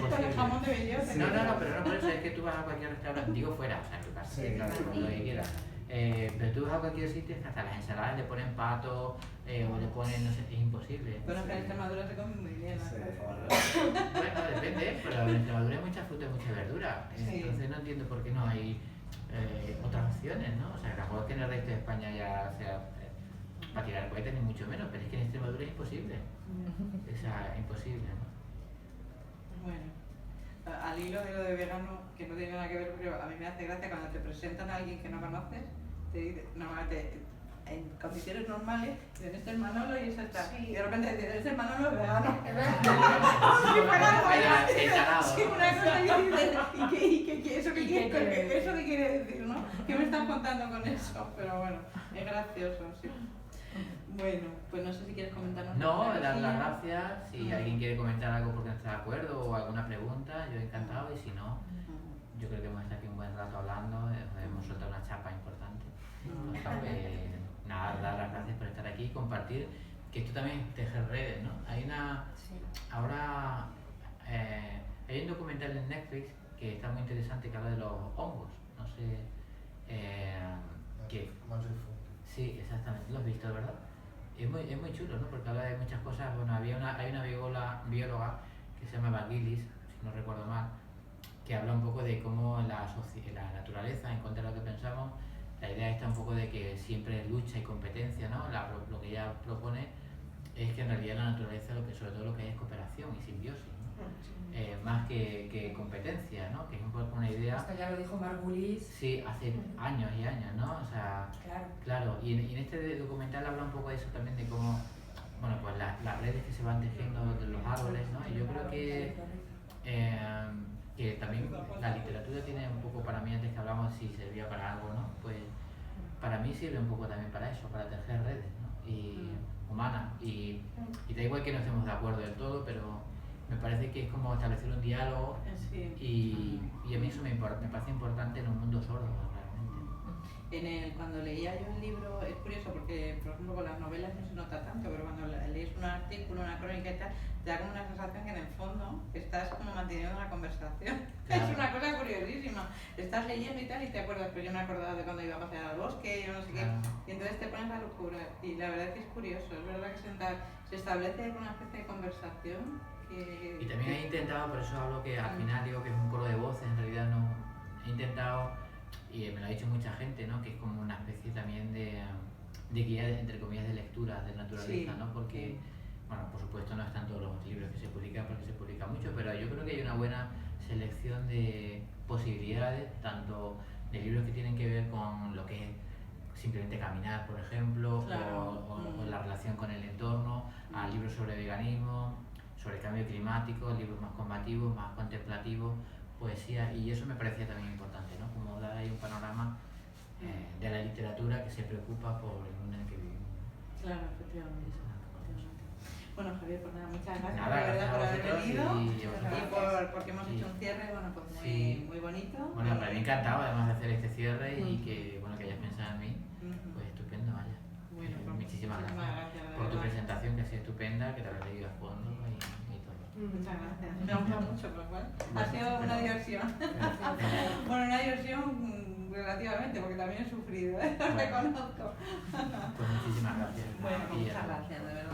Con el jamón de bellota. No, pero no por eso, es que tú vas a cualquier restaurante, digo fuera, o sea, en tu casa, claro, lo que quieras. Pero tú vas a cualquier sitio, es que hasta las ensaladas le ponen pato o le ponen, no sé, es imposible. Bueno, que en Extremadura se come muy bien. Sí. Bueno, depende, pero en Extremadura hay mucha fruta y mucha verdura. Sí. Entonces no entiendo por qué no hay otras opciones, ¿no? O sea, tampoco es que en el resto de España ya sea para tirar cohetes ni mucho menos, pero es que en Extremadura es imposible. O sea, imposible, ¿no? Bueno, al hilo de lo de vegano, que no tiene nada que ver, pero a mí me hace gracia cuando te presentan a alguien que no conoces, te dicen, normalmente en condiciones normales, dicen, este es Manolo y ese está. Sí. Y de repente dicen, este es Manolo es vegano. Es verdad. Sí, Encarado, sí, ¿no? una cosa que dices, ¿eso qué ¿Y quiere, qué quiere decir? eso qué quiere decir, no? ¿Qué me estás contando con eso? Pero bueno, es gracioso, sí. Bueno, pues no sé si quieres comentarnos. No, alguna dar las cosilla. gracias. Si alguien quiere comentar algo porque no está de acuerdo o alguna pregunta, yo encantado. Y si no, yo creo que hemos estado aquí un buen rato hablando, hemos soltado una chapa importante. Entonces, nada, dar las gracias por estar aquí y compartir, que esto también es tejer redes, ¿no? Hay una, Sí. ahora, hay un documental en Netflix que está muy interesante que habla de los hongos, no sé, ¿qué? Magic Food. Sí, exactamente, lo has visto, ¿verdad? Es muy chulo, ¿no? Porque habla de muchas cosas. Bueno, hay una bióloga que se llama Eva Gillis, si no recuerdo mal, que habla un poco de cómo la naturaleza, en contra de lo que pensamos, la idea está un poco de que siempre es lucha y competencia, ¿no? Lo que ella propone es que en realidad la naturaleza sobre todo lo que hay es cooperación y simbiosis, ¿no? Más que competencia, ¿no? Que es un poco una idea. Esto ya lo dijo Margulis. Sí, hace años y años, ¿no? O sea, Claro. claro, y en este documental habla un poco de eso también, de cómo, bueno, pues las redes que se van tejiendo de los árboles, ¿no? Y yo creo que también la literatura tiene un poco, para mí, antes que hablamos si servía para algo, ¿no? Pues para mí sirve un poco también para eso, para tejer redes, ¿no? Y humanas. Y da igual que no estemos de acuerdo del todo, pero me parece que es como establecer un diálogo Sí. y a mí eso me parece importante en un mundo sordo, realmente. Cuando leía yo el libro, es curioso porque, por ejemplo, con las novelas no se nota tanto, pero cuando lees un artículo, una crónica y tal, te da como una sensación que en el fondo estás como manteniendo una conversación. Claro. Es una cosa curiosísima. Estás leyendo y tal y te acuerdas, pero yo me acordaba de cuando iba a pasear al bosque, yo no sé qué, Claro. y entonces te pones a locura. Y la verdad es que es curioso, es verdad que se establece una especie de conversación que... Y también he intentado, por eso hablo que al final digo que es un coro de voces, en realidad no. He intentado, y me lo ha dicho mucha gente, ¿no? Que es como una especie también de guía, entre comillas, de lectura de naturaleza, Sí. ¿no? Porque, bueno, por supuesto no están todos los libros que se publican porque se publica mucho, pero yo creo que hay una buena selección de posibilidades, tanto de libros que tienen que ver con lo que es simplemente caminar, por ejemplo, Claro. o la relación con el entorno, a libros sobre veganismo, sobre cambio climático, libros más combativos, más contemplativos, poesía, y eso me parecía también importante, ¿no? Como dar ahí un panorama de la literatura que se preocupa por el mundo en el que vivimos. Claro, efectivamente. Bueno, Javier, pues nada, muchas gracias Nada, de verdad por gracias a haber vosotros venido y porque hemos Sí. hecho un cierre, bueno, pues muy, Sí. muy bonito. Bueno, para mí encantado además de hacer este cierre y que, bueno, que hayas pensado en mí, Ujú. pues estupendo, vaya. Bueno, pues muchísimas gracias de por tu verdad. presentación, que ha sido estupenda, que te habrás leído a fondo y todo. Muchas gracias. Me ha gustado mucho, por lo cual ha sido una diversión. Bueno, una diversión relativamente, porque también he sufrido, lo reconozco. Pues muchísimas gracias. Bueno, Y muchas ya. gracias, de verdad.